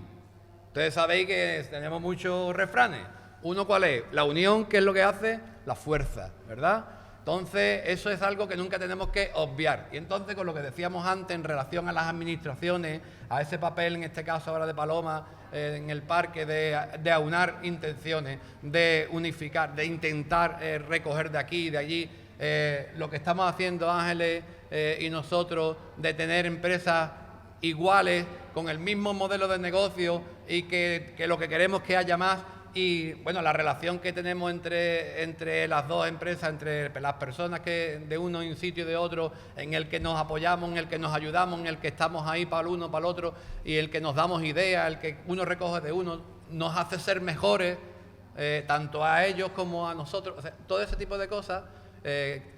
Ustedes sabéis que tenemos muchos refranes. Uno, ¿cuál es? La unión, ¿qué es lo que hace? La fuerza, ¿verdad? Entonces, eso es algo que nunca tenemos que obviar. Y entonces, con lo que decíamos antes en relación a las administraciones, a ese papel, en este caso ahora de Paloma, en el parque, de aunar intenciones, de unificar, de intentar recoger de aquí y de allí, lo que estamos haciendo Ángeles y nosotros, de tener empresas iguales, con el mismo modelo de negocio y que lo que queremos es que haya más. Y bueno, la relación que tenemos entre las dos empresas, entre las personas que de uno en un sitio y de otro, en el que nos apoyamos, en el que nos ayudamos, en el que estamos ahí para el uno, para el otro, y el que nos damos ideas, el que uno recoge de uno, nos hace ser mejores, tanto a ellos como a nosotros. O sea, todo ese tipo de cosas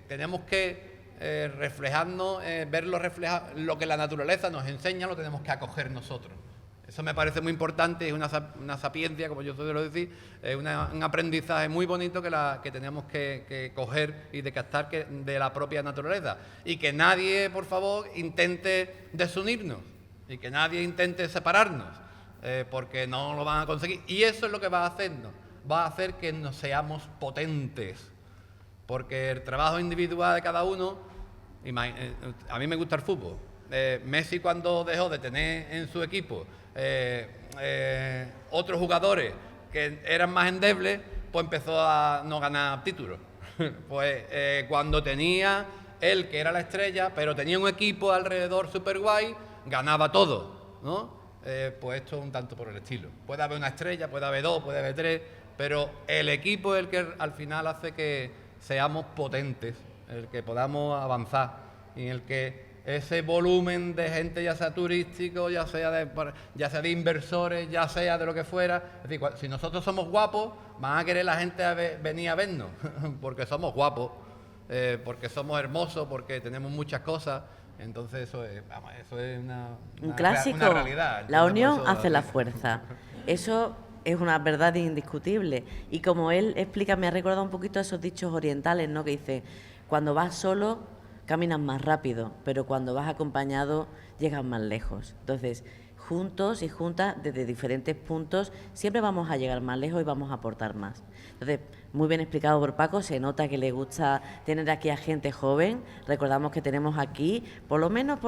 tenemos que reflejarnos, verlo reflejado, lo que la naturaleza nos enseña, lo tenemos que acoger nosotros. Eso me parece muy importante, es una sapiencia, como yo suelo decir, un aprendizaje muy bonito que tenemos que coger y de captar de la propia naturaleza. Y que nadie, por favor, intente desunirnos y que nadie intente separarnos, porque no lo van a conseguir. Y eso es lo que va a hacernos, va a hacer que nos seamos potentes, porque el trabajo individual de cada uno, a mí me gusta el fútbol. Messi, cuando dejó de tener en su equipo otros jugadores que eran más endebles, pues empezó a no ganar títulos. Pues cuando tenía él, que era la estrella, pero tenía un equipo alrededor super guay, ganaba todo, ¿no? Pues esto es un tanto por el estilo. Puede haber una estrella, puede haber dos, puede haber tres, pero el equipo es el que al final hace que seamos potentes, el que podamos avanzar, y en el que ese volumen de gente, ya sea turístico, ya sea de inversores, ya sea de lo que fuera. Es decir, si nosotros somos guapos, van a querer la gente venir a vernos, porque somos guapos, porque somos hermosos, porque tenemos muchas cosas. Entonces eso es un clásico. Una realidad. Entonces, la unión hace la fuerza. Eso es una verdad indiscutible. Y como él explica, me ha recordado un poquito a esos dichos orientales, ¿no? Que dice, cuando vas solo caminas más rápido, pero cuando vas acompañado llegas más lejos. Entonces, juntos y juntas, desde diferentes puntos, siempre vamos a llegar más lejos y vamos a aportar más. Entonces, muy bien explicado por Paco, se nota que le gusta tener aquí a gente joven. Recordamos que tenemos aquí, por lo menos,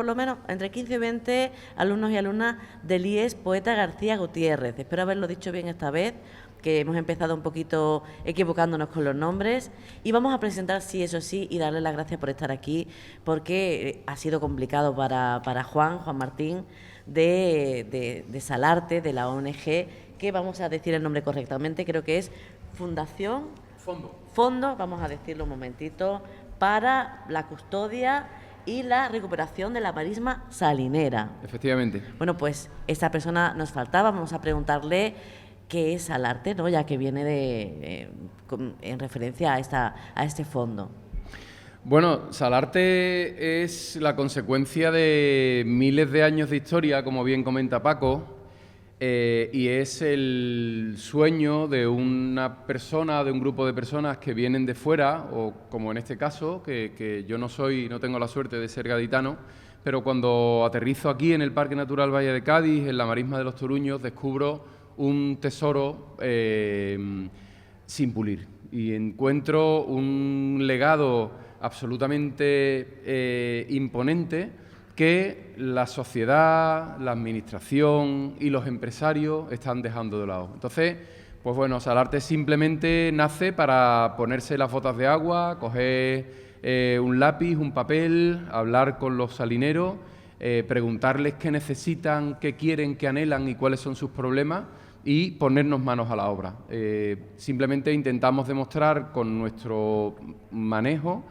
entre 15 y 20 alumnos y alumnas del IES Poeta García Gutiérrez. Espero haberlo dicho bien esta vez, que hemos empezado un poquito equivocándonos con los nombres, y vamos a presentar, sí, eso sí, y darle las gracias por estar aquí, porque ha sido complicado para Juan Martín, de Salarte, de la ONG, que vamos a decir el nombre correctamente, creo que es Fondo, vamos a decirlo un momentito, para la custodia y la recuperación de la marisma salinera. Efectivamente. Bueno, pues esta persona nos faltaba, vamos a preguntarle qué es Salarte, ¿no? Ya que viene en referencia a este fondo. Bueno, Salarte es la consecuencia de miles de años de historia, como bien comenta Paco, y es el sueño de una persona, de un grupo de personas que vienen de fuera, o como en este caso, que yo no tengo la suerte de ser gaditano, pero cuando aterrizo aquí en el Parque Natural Valle de Cádiz, en la marisma de los Toruños, descubro un tesoro sin pulir. Y encuentro un legado absolutamente imponente que la sociedad, la administración y los empresarios están dejando de lado. Entonces, pues bueno, Salarte simplemente nace para ponerse las botas de agua, coger un lápiz, un papel, hablar con los salineros, preguntarles qué necesitan, qué quieren, qué anhelan y cuáles son sus problemas y ponernos manos a la obra. Simplemente intentamos demostrar con nuestro manejo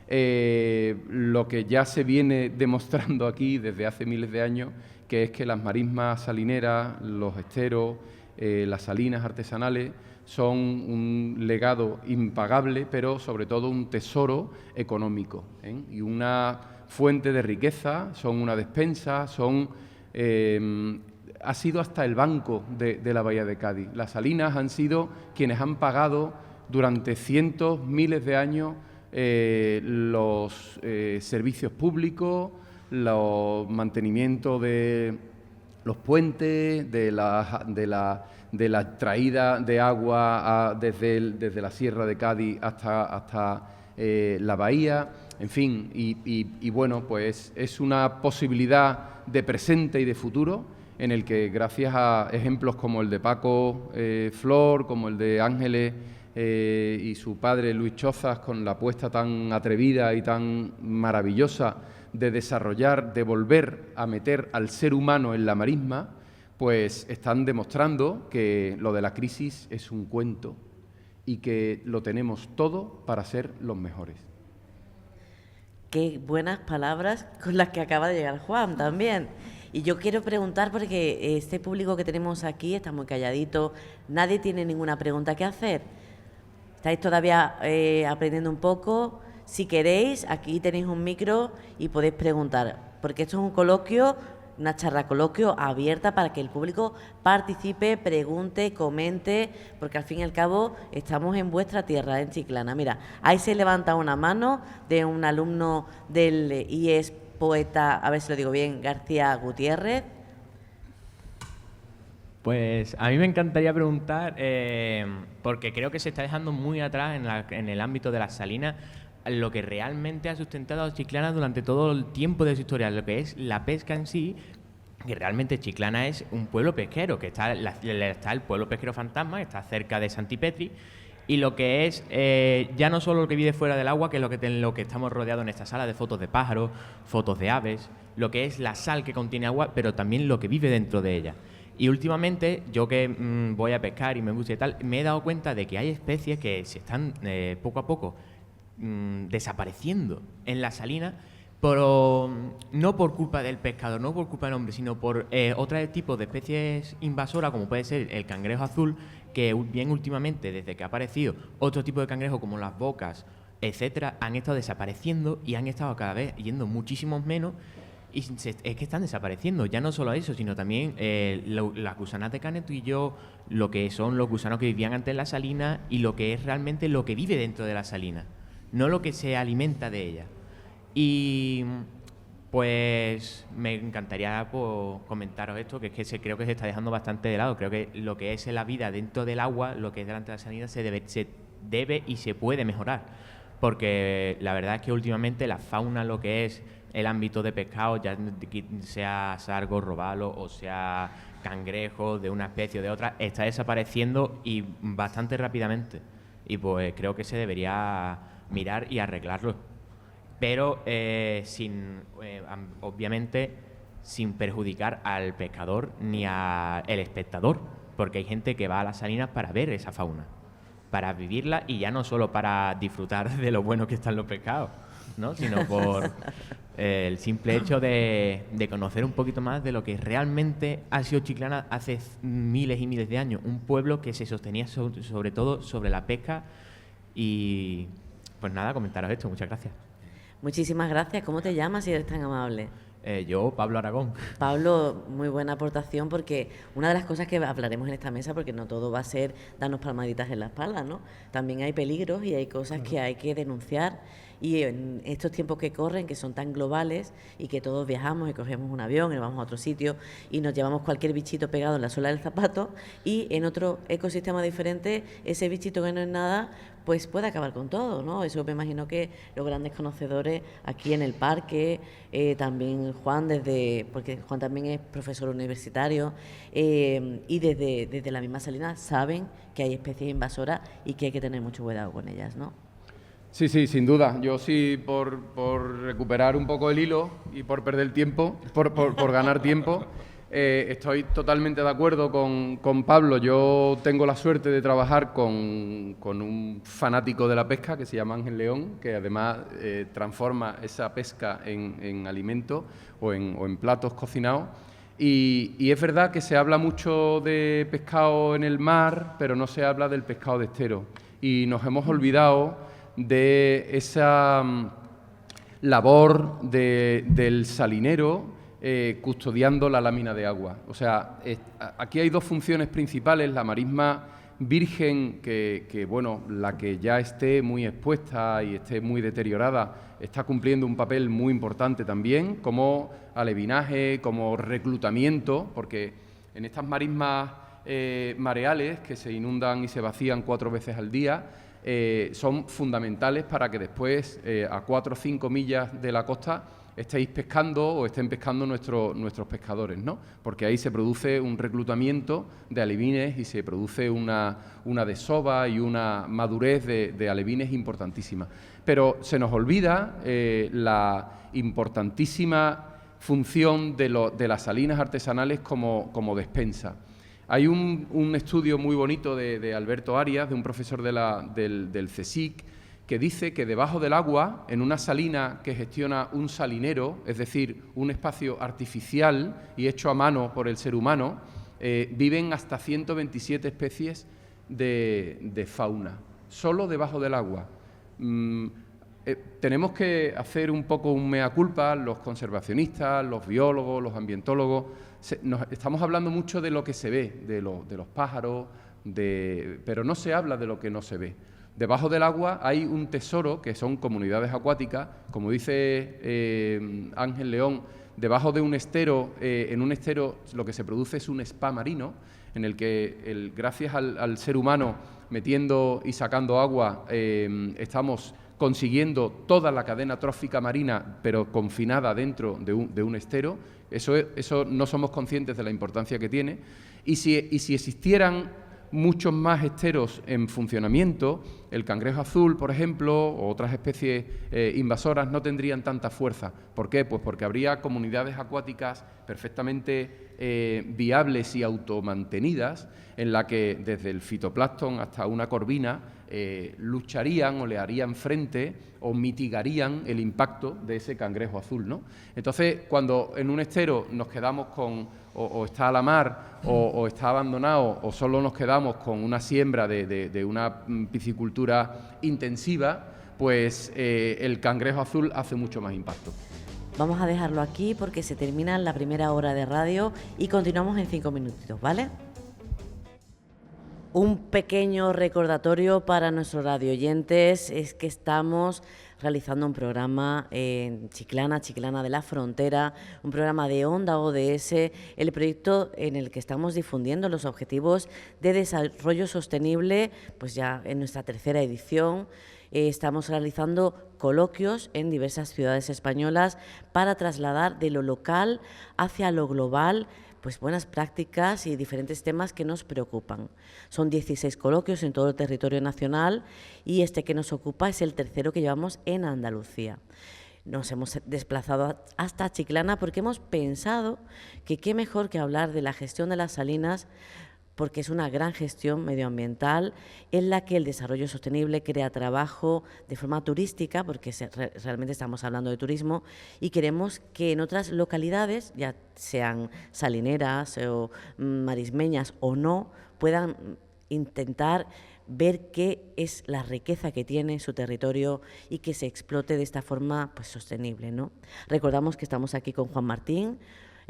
lo que ya se viene demostrando aquí desde hace miles de años, que es que las marismas salineras, los esteros, las salinas artesanales son un legado impagable, pero sobre todo un tesoro económico, y una fuente de riqueza, son una despensa, ha sido hasta el banco de la Bahía de Cádiz. Las salinas han sido quienes han pagado durante cientos, miles de años los servicios públicos, los mantenimientos de los puentes, de la traída de agua desde la Sierra de Cádiz hasta la bahía, en fin, y bueno, pues es una posibilidad de presente y de futuro en el que gracias a ejemplos como el de Paco Flor, como el de Ángeles y su padre Luis Chozas, con la apuesta tan atrevida y tan maravillosa de desarrollar, de volver a meter al ser humano en la marisma, pues están demostrando que lo de la crisis es un cuento y que lo tenemos todo para ser los mejores. Qué buenas palabras con las que acaba de llegar Juan también. Y yo quiero preguntar, porque este público que tenemos aquí está muy calladito, nadie tiene ninguna pregunta que hacer. ¿Estáis todavía aprendiendo un poco? Si queréis, aquí tenéis un micro y podéis preguntar, porque esto es un coloquio, una charla coloquio abierta para que el público participe, pregunte, comente, porque al fin y al cabo estamos en vuestra tierra, en Chiclana. Mira, ahí se levanta una mano de un alumno del IES Poeta, a ver si lo digo bien, García Gutiérrez. Pues a mí me encantaría preguntar, porque creo que se está dejando muy atrás en el ámbito de las salinas, lo que realmente ha sustentado a Chiclana durante todo el tiempo de su historia, lo que es la pesca en sí, que realmente Chiclana es un pueblo pesquero, que está el pueblo pesquero fantasma, que está cerca de Santipetri, y lo que es ya no solo lo que vive fuera del agua, que es lo que estamos rodeados en esta sala de fotos de pájaros, fotos de aves, lo que es la sal que contiene agua, pero también lo que vive dentro de ella. Y últimamente, yo que voy a pescar y me gusta y tal, me he dado cuenta de que hay especies que se están poco a poco desapareciendo en la salina, pero no por culpa del pescador, no por culpa del hombre, sino por otro tipo de especies invasoras, como puede ser el cangrejo azul, que bien últimamente, desde que ha aparecido otro tipo de cangrejo como las bocas, etcétera, han estado desapareciendo y han estado cada vez yendo muchísimos menos, y es que están desapareciendo. Ya no solo eso, sino también las gusanas de canetillo, lo que son los gusanos que vivían antes en la salina y lo que es realmente lo que vive dentro de la salina, no lo que se alimenta de ella. Y pues me encantaría comentaros esto, que es que creo que se está dejando bastante de lado. Creo que lo que es la vida dentro del agua, lo que es delante de la salina, se debe y se puede mejorar, porque la verdad es que últimamente la fauna, lo que es el ámbito de pescado, ya sea sargo, robalo o sea cangrejo de una especie o de otra, está desapareciendo y bastante rápidamente, y pues creo que se debería mirar y arreglarlo, pero obviamente sin perjudicar al pescador ni al espectador, porque hay gente que va a las salinas para ver esa fauna, para vivirla, y ya no solo para disfrutar de lo bueno que están los pescados, ¿no? Sino por el simple hecho de conocer un poquito más de lo que realmente ha sido Chiclana hace miles y miles de años, un pueblo que se sostenía sobre todo sobre la pesca. Y pues nada, comentaros esto, muchas gracias. Muchísimas gracias. ¿Cómo te llamas, si eres tan amable? Yo, Pablo Aragón. Pablo, muy buena aportación, porque una de las cosas que hablaremos en esta mesa, porque no todo va a ser darnos palmaditas en la espalda, ¿no? También hay peligros y hay cosas que hay que denunciar, Y en estos tiempos que corren, que son tan globales y que todos viajamos y cogemos un avión y vamos a otro sitio y nos llevamos cualquier bichito pegado en la suela del zapato, y en otro ecosistema diferente ese bichito que no es nada pues puede acabar con todo, ¿no? Eso me imagino que los grandes conocedores aquí en el parque, también Juan, porque Juan también es profesor universitario, y desde la misma Salinas saben que hay especies invasoras y que hay que tener mucho cuidado con ellas, ¿no? Sí, sí, sin duda. Yo sí, por recuperar un poco el hilo y por perder tiempo, por ganar tiempo, estoy totalmente de acuerdo con Pablo. Yo tengo la suerte de trabajar con un fanático de la pesca que se llama Ángel León, que además transforma esa pesca en alimento o en platos cocinados. Y es verdad que se habla mucho de pescado en el mar, pero no se habla del pescado de estero. Y nos hemos olvidado de esa labor del salinero custodiando la lámina de agua. O sea, aquí hay dos funciones principales. La marisma virgen, que bueno, la que ya esté muy expuesta y esté muy deteriorada, está cumpliendo un papel muy importante también, como alevinaje, como reclutamiento, porque en estas marismas mareales, que se inundan y se vacían 4 veces al día, son fundamentales para que después, a 4 o 5 millas de la costa, estéis pescando o estén pescando nuestros pescadores, ¿no? Porque ahí se produce un reclutamiento de alevines y se produce una desova y una madurez de alevines importantísima. Pero se nos olvida la importantísima función de las salinas artesanales como despensa. Hay un estudio muy bonito de Alberto Arias, de un profesor del CSIC, que dice que debajo del agua, en una salina que gestiona un salinero, es decir, un espacio artificial y hecho a mano por el ser humano, viven hasta 127 especies de fauna, solo debajo del agua. Tenemos que hacer un poco un mea culpa, los conservacionistas, los biólogos, los ambientólogos. Estamos hablando mucho de lo que se ve, de los pájaros, pero no se habla de lo que no se ve. Debajo del agua hay un tesoro que son comunidades acuáticas, como dice Ángel León, debajo de un estero, en un estero lo que se produce es un spa marino, en el que gracias al ser humano metiendo y sacando agua estamos consiguiendo toda la cadena trófica marina, pero confinada dentro de un estero. Eso no somos conscientes de la importancia que tiene. Y si existieran muchos más esteros en funcionamiento, el cangrejo azul, por ejemplo, o otras especies invasoras no tendrían tanta fuerza. ¿Por qué? Pues porque habría comunidades acuáticas perfectamente viables y automantenidas, en la que desde el fitoplancton hasta una corvina lucharían o le harían frente o mitigarían el impacto de ese cangrejo azul, ¿no? Entonces, cuando en un estero nos quedamos con o está a la mar o está abandonado o solo nos quedamos con una siembra de una piscicultura intensiva, pues el cangrejo azul hace mucho más impacto. Vamos a dejarlo aquí porque se termina la primera hora de radio y continuamos en 5 minutitos, ¿vale? Un pequeño recordatorio para nuestros radioyentes es que estamos realizando un programa en Chiclana de la Frontera, un programa de Onda ODS, el proyecto en el que estamos difundiendo los objetivos de desarrollo sostenible, pues ya en nuestra 3ª edición. Estamos realizando coloquios en diversas ciudades españolas para trasladar de lo local hacia lo global pues buenas prácticas y diferentes temas que nos preocupan. Son 16 coloquios en todo el territorio nacional y este que nos ocupa es el 3º que llevamos en Andalucía. Nos hemos desplazado hasta Chiclana porque hemos pensado que qué mejor que hablar de la gestión de las salinas, porque es una gran gestión medioambiental en la que el desarrollo sostenible crea trabajo de forma turística, porque realmente estamos hablando de turismo, y queremos que en otras localidades, ya sean salineras o marismeñas o no, puedan intentar ver qué es la riqueza que tiene su territorio y que se explote de esta forma pues, sostenible, ¿no? Recordamos que estamos aquí con Juan Martín,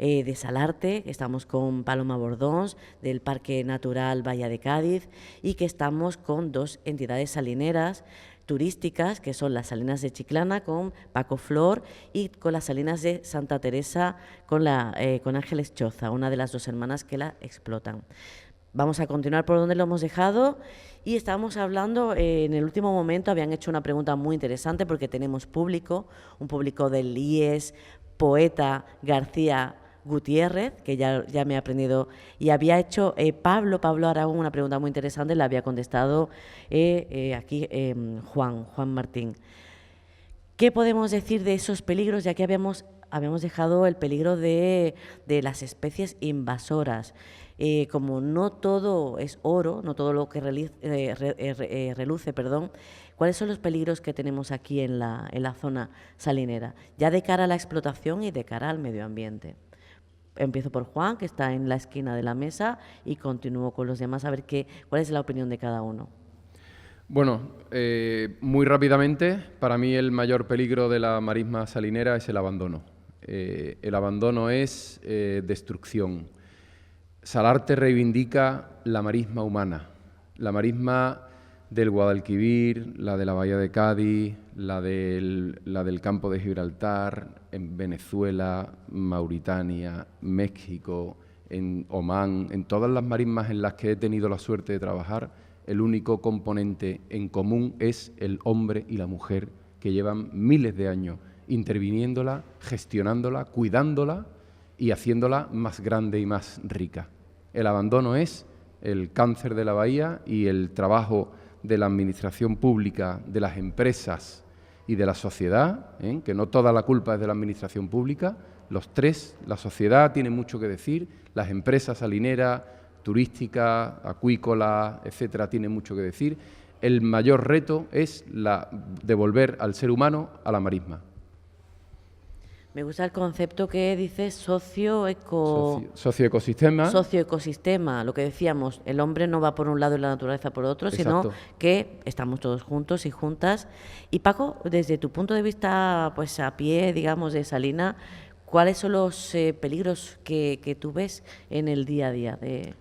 de Salarte, estamos con Paloma Bordons del Parque Natural Bahía de Cádiz y que estamos con 2 entidades salineras turísticas, que son las Salinas de Chiclana con Paco Flor y con las Salinas de Santa Teresa con Ángeles Choza, una de las 2 hermanas que la explotan. Vamos a continuar por donde lo hemos dejado y estábamos hablando, en el último momento habían hecho una pregunta muy interesante porque tenemos público, un público del IES, Poeta García Gutiérrez, que ya me ha aprendido, y había hecho Pablo Aragón una pregunta muy interesante, le había contestado aquí Juan Martín. ¿Qué podemos decir de esos peligros? Ya que habíamos dejado el peligro de las especies invasoras. Como no todo es oro, no todo lo que reluce, ¿cuáles son los peligros que tenemos aquí en la zona salinera? Ya de cara a la explotación y de cara al medio ambiente. Empiezo por Juan, que está en la esquina de la mesa, y continúo con los demás a ver cuál es la opinión de cada uno. Bueno, muy rápidamente, para mí el mayor peligro de la marisma salinera es el abandono. El abandono es destrucción. Salarte reivindica la marisma humana, la marisma del Guadalquivir, la de la Bahía de Cádiz, la del campo de Gibraltar, en Venezuela, Mauritania, México, en Omán, en todas las marismas en las que he tenido la suerte de trabajar, el único componente en común es el hombre y la mujer que llevan miles de años interviniéndola, gestionándola, cuidándola y haciéndola más grande y más rica. El abandono es el cáncer de la bahía y el trabajo de la administración pública, de las empresas y de la sociedad, que no toda la culpa es de la administración pública, los tres, la sociedad tiene mucho que decir, las empresas salineras, turísticas, acuícolas, etcétera, tienen mucho que decir. El mayor reto es devolver al ser humano a la marisma. Me gusta el concepto que dices socioecosistema. Socioecosistema, lo que decíamos, el hombre no va por un lado y la naturaleza por otro, Exacto. Sino que estamos todos juntos y juntas. Y Paco, desde tu punto de vista, pues a pie, digamos, de Salina, ¿cuáles son los peligros que tú ves en el día a día de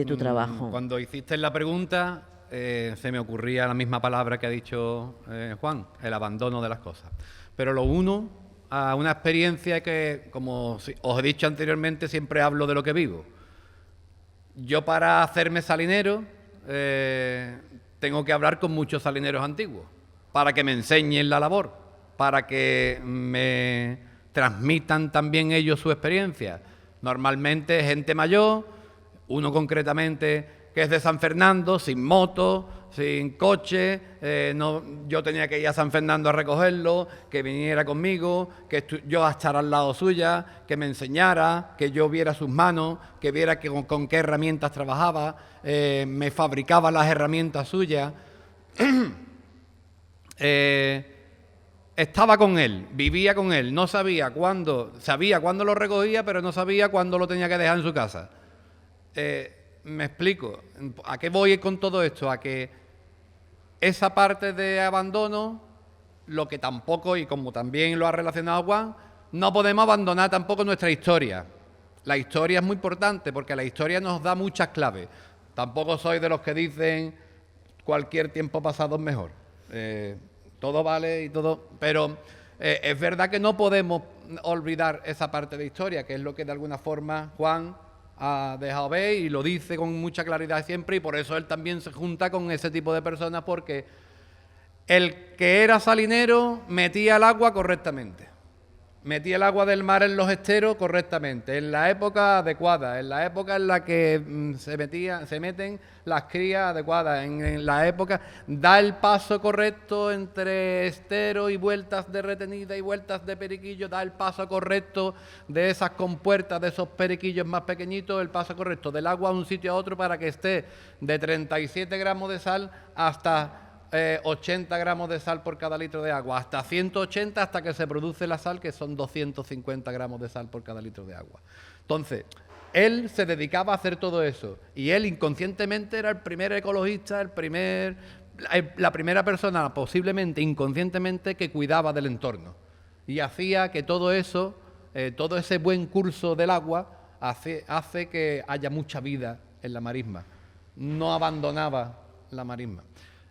tu trabajo? Cuando hiciste la pregunta, se me ocurría la misma palabra que ha dicho Juan, el abandono de las cosas. Pero lo uno a una experiencia que, como os he dicho anteriormente, siempre hablo de lo que vivo. Yo, para hacerme salinero, tengo que hablar con muchos salineros antiguos para que me enseñen la labor, para que me transmitan también ellos su experiencia. Normalmente gente mayor, uno concretamente que es de San Fernando, sin moto, sin coche, yo tenía que ir a San Fernando a recogerlo, que viniera conmigo, que yo a estar al lado suya, que me enseñara, que yo viera sus manos, que viera con qué herramientas trabajaba, me fabricaba las herramientas suyas. Estaba con él, vivía con él, no sabía cuándo lo recogía, pero no sabía cuándo lo tenía que dejar en su casa. Me explico, ¿a qué voy con todo esto? A que esa parte de abandono, lo que tampoco, y como también lo ha relacionado Juan, no podemos abandonar tampoco nuestra historia. La historia es muy importante porque la historia nos da muchas claves. Tampoco soy de los que dicen cualquier tiempo pasado es mejor. Todo vale y todo, pero es verdad que no podemos olvidar esa parte de historia, que es lo que de alguna forma Juan ha dejado ver y lo dice con mucha claridad siempre, y por eso él también se junta con ese tipo de personas, porque el que era salinero metía el agua correctamente, metía el agua del mar en los esteros correctamente, en la época adecuada, en la época en la que se meten las crías adecuadas, en la época, da el paso correcto entre estero y vueltas de retenida y vueltas de periquillo, da el paso correcto de esas compuertas, de esos periquillos más pequeñitos, el paso correcto del agua a un sitio a otro para que esté de 37 gramos de sal hasta 80 gramos de sal por cada litro de agua, hasta 180 hasta que se produce la sal, que son 250 gramos de sal por cada litro de agua. Entonces, él se dedicaba a hacer todo eso y él inconscientemente era el primer ecologista, la primera persona, posiblemente inconscientemente, que cuidaba del entorno y hacía que todo eso todo ese buen curso del agua hace que haya mucha vida en la marisma. No abandonaba la marisma.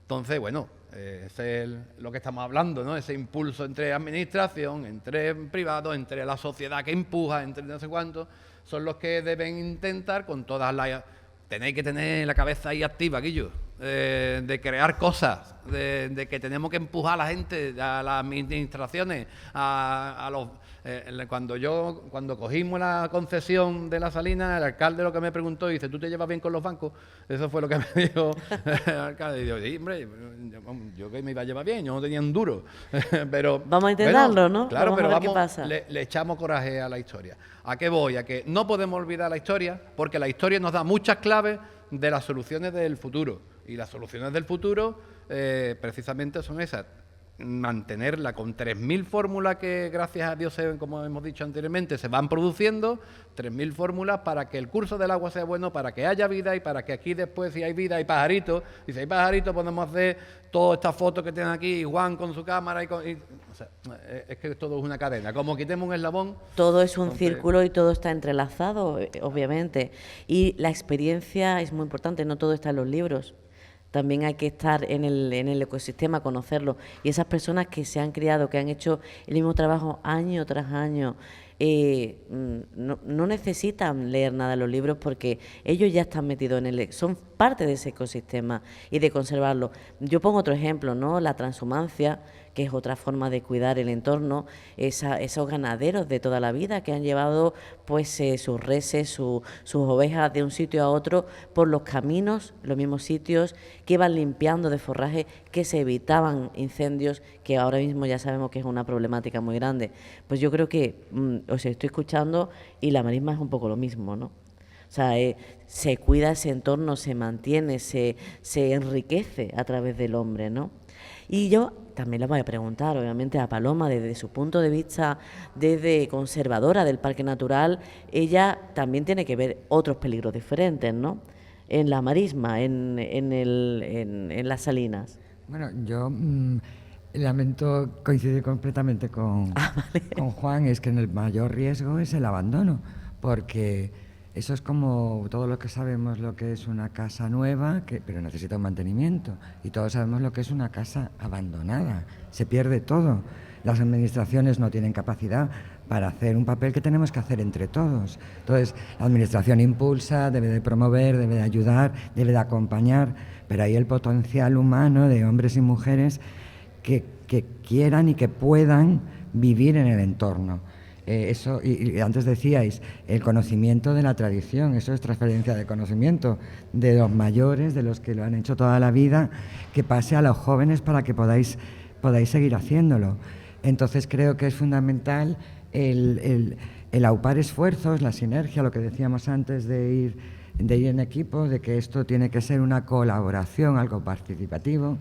Entonces, bueno, ese es lo que estamos hablando, ¿no? Ese impulso entre administración, entre privados, entre la sociedad que empuja, entre no sé cuánto, son los que deben intentar con todas las... Tenéis que tener la cabeza ahí activa, Guillo, de crear cosas, de que tenemos que empujar a la gente, a las administraciones, a los... Cuando cogimos la concesión de la Salina, el alcalde lo que me preguntó, dice, ¿tú te llevas bien con los bancos? Eso fue lo que me dijo el alcalde. Y yo, sí, hombre, yo que me iba a llevar bien, yo no tenía un duro. Pero vamos a intentarlo, bueno, ¿no? Claro, vamos pero a ver qué pasa. le echamos coraje a la historia. ¿A qué voy? A que no podemos olvidar la historia, porque la historia nos da muchas claves de las soluciones del futuro. Y las soluciones del futuro precisamente son esas. Mantenerla con 3.000 fórmulas que, gracias a Dios, como hemos dicho anteriormente, se van produciendo, 3.000 fórmulas para que el curso del agua sea bueno, para que haya vida y para que aquí después, si hay vida, hay pajaritos. Y si hay pajaritos, podemos hacer todas estas fotos que tienen aquí, Juan con su cámara. O sea, es que todo es una cadena. Como quitemos un eslabón... Todo es un círculo y todo está entrelazado, obviamente. Y la experiencia es muy importante, no todo está en los libros. También hay que estar en el ecosistema, conocerlo. Y esas personas que se han criado, que han hecho el mismo trabajo año tras año, no necesitan leer nada en los libros porque ellos ya están metidos son parte de ese ecosistema y de conservarlo. Yo pongo otro ejemplo, ¿no? La transhumancia, que es otra forma de cuidar el entorno, esos ganaderos de toda la vida que han llevado pues sus reses, sus ovejas de un sitio a otro por los caminos, los mismos sitios, que iban limpiando de forraje, que se evitaban incendios, que ahora mismo ya sabemos que es una problemática muy grande. Pues yo creo que os estoy escuchando y la marisma es un poco lo mismo, ¿no? O sea, se cuida ese entorno, se mantiene, se enriquece a través del hombre, ¿no? Y yo también le voy a preguntar, obviamente, a Paloma, desde su punto de vista, desde conservadora del Parque Natural, ella también tiene que ver otros peligros diferentes, ¿no? En la marisma, en las salinas. Bueno, yo lamento coincidir completamente con Juan, es que el mayor riesgo es el abandono, porque eso es como todos los que sabemos lo que es una casa nueva, pero necesita un mantenimiento, y todos sabemos lo que es una casa abandonada, se pierde todo. Las administraciones no tienen capacidad para hacer un papel que tenemos que hacer entre todos. Entonces, la administración impulsa, debe de promover, debe de ayudar, debe de acompañar, pero hay el potencial humano de hombres y mujeres que quieran y que puedan vivir en el entorno. Eso, y antes decíais, el conocimiento de la tradición, eso es transferencia de conocimiento de los mayores, de los que lo han hecho toda la vida, que pase a los jóvenes para que podáis seguir haciéndolo. Entonces creo que es fundamental el aupar esfuerzos, la sinergia, lo que decíamos antes de ir en equipo, de que esto tiene que ser una colaboración, algo participativo,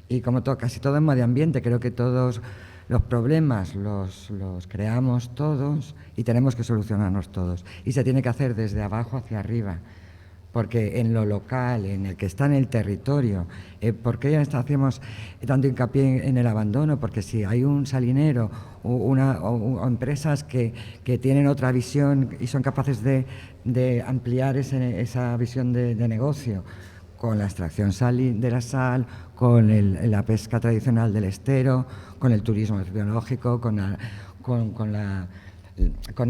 y como casi todo en medio ambiente, creo que todos los problemas los creamos todos y tenemos que solucionarnos todos. Y se tiene que hacer desde abajo hacia arriba, porque en lo local, en el que está en el territorio, ¿por qué hacemos tanto hincapié en el abandono? Porque si hay un salinero o empresas que tienen otra visión y son capaces de ampliar esa visión de negocio, con la extracción de la sal, con la pesca tradicional del estero, con el turismo biológico, con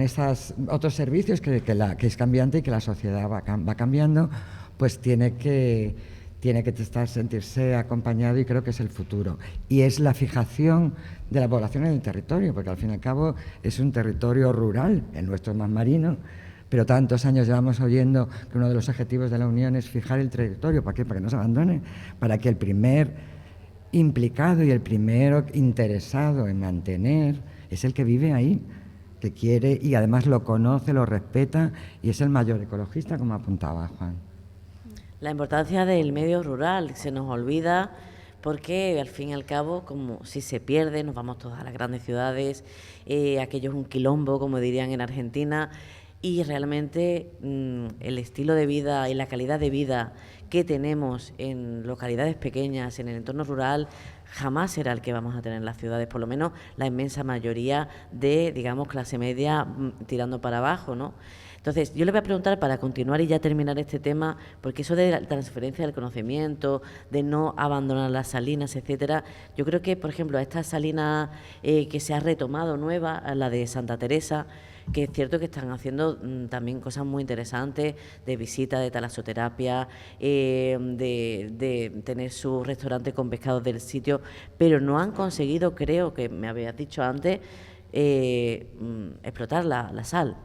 esos otros servicios que es cambiante y que la sociedad va cambiando, pues tiene que sentirse acompañado, y creo que es el futuro. Y es la fijación de la población en el territorio, porque al fin y al cabo es un territorio rural, el nuestro es más marino, pero tantos años llevamos oyendo que uno de los objetivos de la Unión es fijar el territorio. ¿Para qué? Para que no se abandone, para que el primer implicado y el primero interesado en mantener es el que vive ahí, que quiere y además lo conoce, lo respeta, y es el mayor ecologista, como apuntaba Juan. La importancia del medio rural se nos olvida porque al fin y al cabo, como si se pierde, nos vamos todas a las grandes ciudades, aquello es un quilombo, como dirían en Argentina. y realmente el estilo de vida y la calidad de vida que tenemos en localidades pequeñas, en el entorno rural, jamás será el que vamos a tener en las ciudades, por lo menos la inmensa mayoría de, digamos, clase media tirando para abajo, ¿no? Entonces, yo le voy a preguntar, para continuar y ya terminar este tema, porque eso de la transferencia del conocimiento, de no abandonar las salinas, etcétera, yo creo que, por ejemplo, a esta salina que se ha retomado nueva, a la de Santa Teresa, que es cierto que están haciendo también cosas muy interesantes, de visita, de talasoterapia, de tener su restaurante con pescados del sitio, pero no han conseguido, creo que me habías dicho antes, explotar la sal.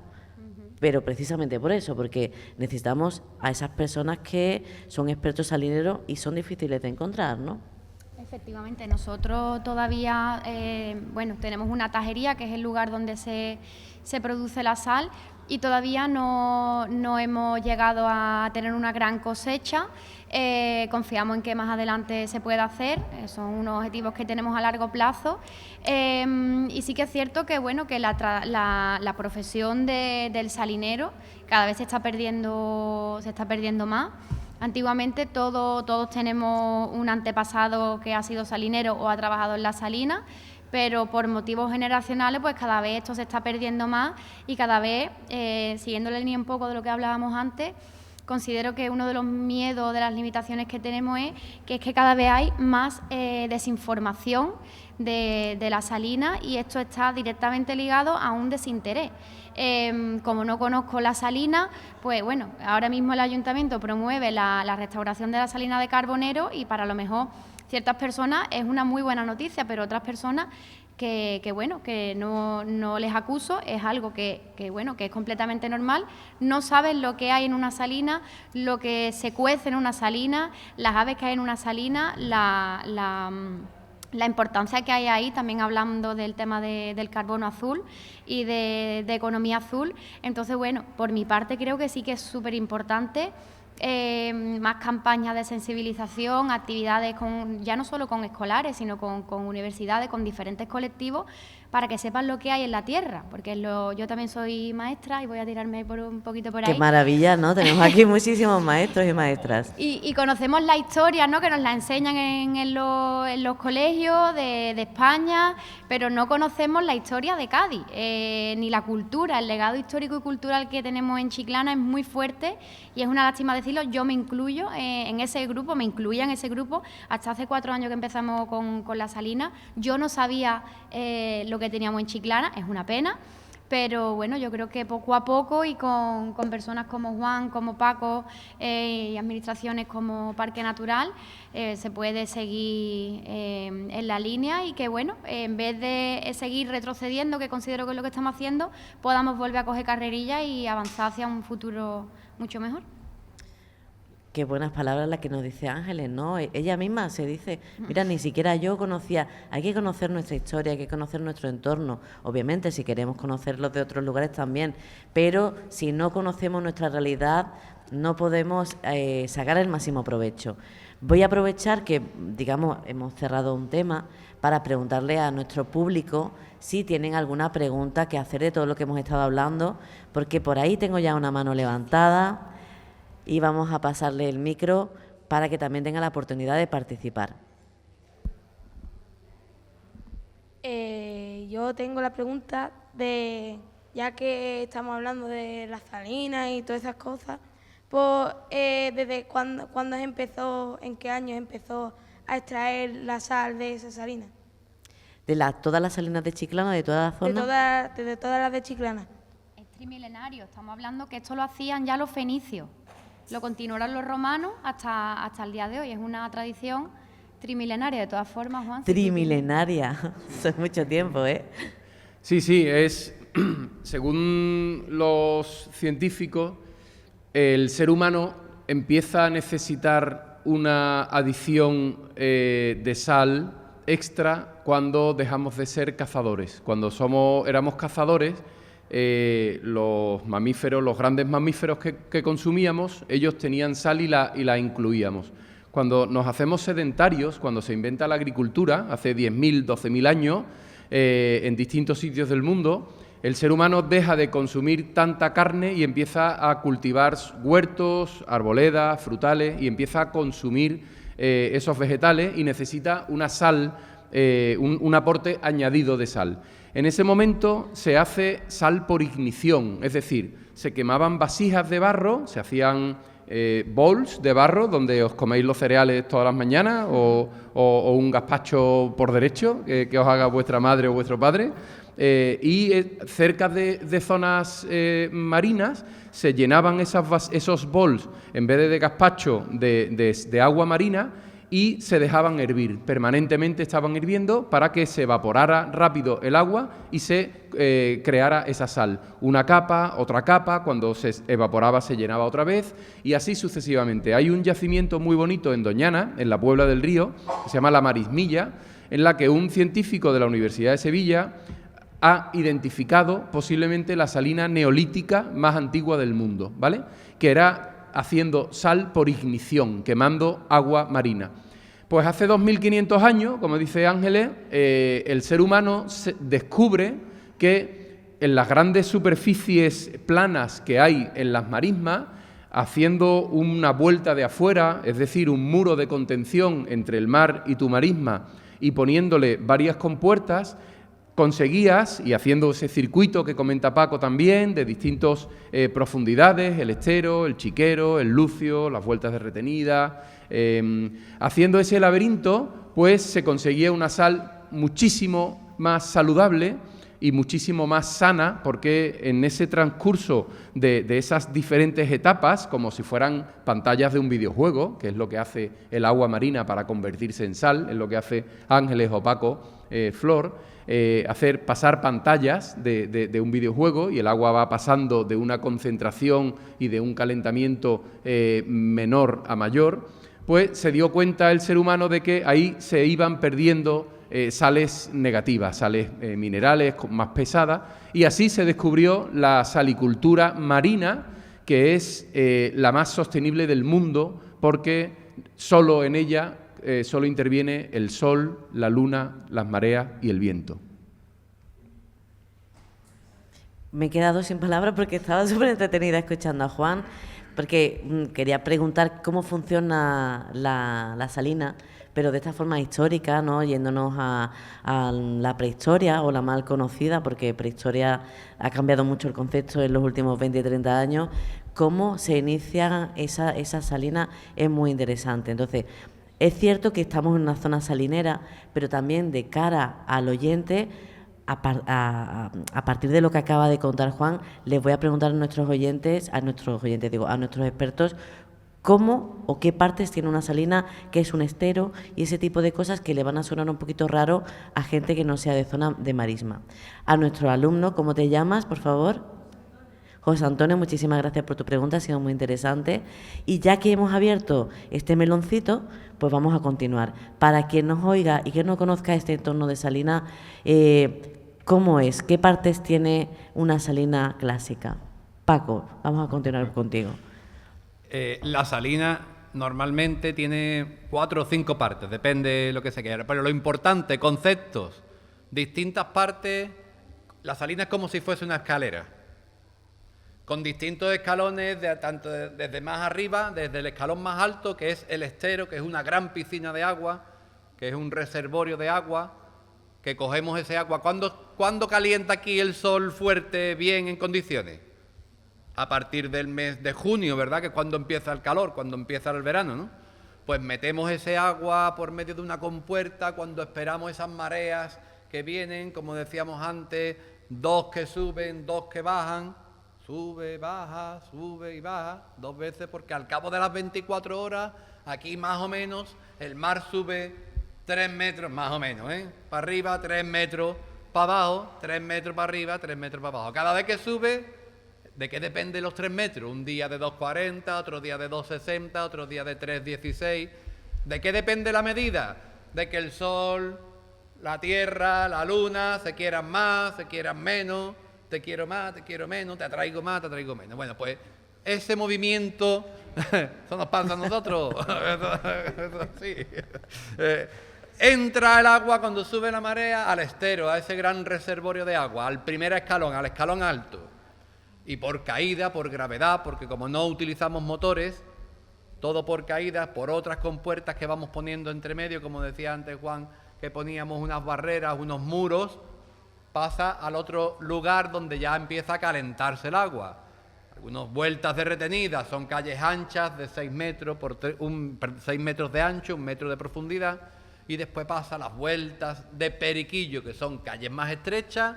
Pero precisamente por eso, porque necesitamos a esas personas que son expertos salineros y son difíciles de encontrar, ¿no? Efectivamente, nosotros todavía, bueno, tenemos una tajería, que es el lugar donde se produce la sal, y todavía no hemos llegado a tener una gran cosecha. Confiamos en que más adelante se pueda hacer, son unos objetivos que tenemos a largo plazo, y sí que es cierto que, bueno, que la profesión del salinero cada vez se está perdiendo más. Antiguamente todos tenemos un antepasado que ha sido salinero o ha trabajado en la salina, pero por motivos generacionales pues cada vez esto se está perdiendo más, y cada vez, siguiendo la línea un poco de lo que hablábamos antes, considero que uno de los miedos, de las limitaciones que tenemos es que cada vez hay más desinformación de la salina, y esto está directamente ligado a un desinterés. Como no conozco la salina, pues bueno, ahora mismo el ayuntamiento promueve la restauración de la salina de Carbonero, y para lo mejor ciertas personas es una muy buena noticia, pero otras personas que bueno, que no les acuso, es algo que bueno, que es completamente normal, no saben lo que hay en una salina, lo que se cuece en una salina, las aves que hay en una salina, la importancia que hay ahí, también hablando del tema del carbono azul y de economía azul. Entonces, bueno, por mi parte creo que sí que es súper importante. Más campañas de sensibilización, actividades ya no solo con escolares, sino con universidades, con diferentes colectivos, para que sepan lo que hay en la tierra, porque yo también soy maestra y voy a tirarme un poquito por ahí. Qué maravilla, ¿no? Tenemos aquí muchísimos maestros y maestras. Y conocemos la historia, ¿no?, que nos la enseñan en los colegios de España, pero no conocemos la historia de Cádiz, ni la cultura. El legado histórico y cultural que tenemos en Chiclana es muy fuerte, y es una lástima decirlo. Yo me incluyo en ese grupo, me incluía en ese grupo. Hasta hace 4 años que empezamos con la salina, yo no sabía lo que teníamos en Chiclana, es una pena, pero bueno, yo creo que poco a poco, y con personas como Juan, como Paco, y administraciones como Parque Natural, se puede seguir en la línea, y que bueno, en vez de seguir retrocediendo, que considero que es lo que estamos haciendo, podamos volver a coger carrerilla y avanzar hacia un futuro mucho mejor. Qué buenas palabras las que nos dice Ángeles, ¿no? Ella misma se dice, mira, ni siquiera yo conocía. Hay que conocer nuestra historia, hay que conocer nuestro entorno. Obviamente, si queremos conocer los de otros lugares también, pero si no conocemos nuestra realidad, no podemos sacar el máximo provecho. Voy a aprovechar que, digamos, hemos cerrado un tema para preguntarle a nuestro público si tienen alguna pregunta que hacer de todo lo que hemos estado hablando, porque por ahí tengo ya una mano levantada. Y vamos a pasarle el micro para que también tenga la oportunidad de participar. Yo tengo la pregunta de, ya que estamos hablando de las salinas y todas esas cosas, pues ¿desde cuándo empezó, en qué años empezó a extraer la sal de esa salina? ¿De todas las salinas de Chiclana, de toda la zona? De todas las de Chiclana. Es trimilenario, estamos hablando que esto lo hacían ya los fenicios. Lo continuaron los romanos hasta el día de hoy. Es una tradición trimilenaria, de todas formas, Juan. Trimilenaria, eso es mucho tiempo, ¿eh? Sí, es, según los científicos, el ser humano empieza a necesitar una adición de sal extra cuando dejamos de ser cazadores. Cuando éramos cazadores, los mamíferos, los grandes mamíferos que consumíamos, ellos tenían sal y la incluíamos. Cuando nos hacemos sedentarios, cuando se inventa la agricultura, hace 10.000, 12.000 años, en distintos sitios del mundo, El ser humano deja de consumir tanta carne y empieza a cultivar huertos, arboledas, frutales, y empieza a consumir esos vegetales y necesita una sal, un aporte añadido de sal. En ese momento se hace sal por ignición, es decir, se quemaban vasijas de barro, se hacían bowls de barro donde os coméis los cereales todas las mañanas o un gazpacho por derecho que os haga vuestra madre o vuestro padre. Y cerca de zonas marinas se llenaban esos bols, en vez de gazpacho, de agua marina, y se dejaban hervir. Permanentemente estaban hirviendo para que se evaporara rápido el agua y se creara esa sal. Una capa, otra capa, cuando se evaporaba se llenaba otra vez y así sucesivamente. Hay un yacimiento muy bonito en Doñana, en la Puebla del Río, que se llama La Marismilla, en la que un científico de la Universidad de Sevilla ha identificado posiblemente la salina neolítica más antigua del mundo, ¿vale? Que era haciendo sal por ignición, quemando agua marina. Pues hace 2.500 años, como dice Ángeles, el ser humano descubre que en las grandes superficies planas que hay en las marismas, haciendo una vuelta de afuera, es decir, un muro de contención entre el mar y tu marisma, y poniéndole varias compuertas, conseguías, y haciendo ese circuito que comenta Paco también, de distintas profundidades, el Estero, el Chiquero, el Lucio, las vueltas de retenida, haciendo ese laberinto, pues se conseguía una sal muchísimo más saludable y muchísimo más sana, porque en ese transcurso de esas diferentes etapas, como si fueran pantallas de un videojuego, que es lo que hace el agua marina para convertirse en sal, es lo que hace Ángeles o Paco, Flor, hacer pasar pantallas de un videojuego, y el agua va pasando de una concentración y de un calentamiento menor a mayor, pues se dio cuenta el ser humano de que ahí se iban perdiendo sales negativas, sales minerales más pesadas, y así se descubrió la salicultura marina, que es la más sostenible del mundo, porque solo en ella solo interviene el sol, la luna, las mareas y el viento. Me he quedado sin palabras porque estaba súper entretenida escuchando a Juan, porque quería preguntar cómo funciona la salina, pero de esta forma histórica, ¿no? Yéndonos a la prehistoria, o la mal conocida, porque prehistoria ha cambiado mucho el concepto en los últimos 20 y 30 años. Cómo se inicia esa salina es muy interesante. Entonces, es cierto que estamos en una zona salinera, pero también de cara al oyente, a partir de lo que acaba de contar Juan, les voy a preguntar a nuestros expertos, cómo o qué partes tiene una salina, qué es un estero y ese tipo de cosas que le van a sonar un poquito raro a gente que no sea de zona de marisma. A nuestro alumno, ¿cómo te llamas, por favor? José Antonio, muchísimas gracias por tu pregunta, ha sido muy interesante. Y ya que hemos abierto este meloncito, pues vamos a continuar. Para quien nos oiga y que no conozca este entorno de salina, ¿cómo es? ¿Qué partes tiene una salina clásica? Paco, vamos a continuar contigo. La salina normalmente tiene 4 o 5 partes, depende de lo que se quiera. Pero lo importante, conceptos, distintas partes. La salina es como si fuese una escalera, con distintos escalones, tanto desde más arriba, desde el escalón más alto, que es el estero, que es una gran piscina de agua, que es un reservorio de agua, que cogemos ese agua. ¿Cuándo calienta aquí el sol fuerte, bien, en condiciones? A partir del mes de junio, ¿verdad? Que es cuando empieza el calor, cuando empieza el verano, ¿no? Pues metemos ese agua por medio de una compuerta cuando esperamos esas mareas que vienen, como decíamos antes, 2 que suben, 2 que bajan. Sube y baja 2 veces, porque al cabo de las 24 horas, aquí más o menos, el mar sube 3 metros, más o menos, para arriba, 3 metros para abajo, 3 metros para arriba, 3 metros para abajo. Cada vez que sube, ¿de qué depende los 3 metros? Un día de 2,40, otro día de 2,60, otro día de 3,16. ¿De qué depende la medida? De que el sol, la tierra, la luna se quieran más, se quieran menos. Te quiero más, te quiero menos, te atraigo más, te atraigo menos. Bueno, pues ese movimiento, eso nos pasa a nosotros. Sí. entra el agua cuando sube la marea al estero, a ese gran reservorio de agua, al primer escalón, al escalón alto. Y por caída, por gravedad, porque como no utilizamos motores, todo por caída, por otras compuertas que vamos poniendo entre medio, como decía antes Juan, que poníamos unas barreras, unos muros, pasa al otro lugar donde ya empieza a calentarse el agua. Algunas vueltas de retenida son calles anchas de 6 metros, 6 metros de ancho, 1 metro de profundidad, y después pasa las vueltas de periquillo, que son calles más estrechas,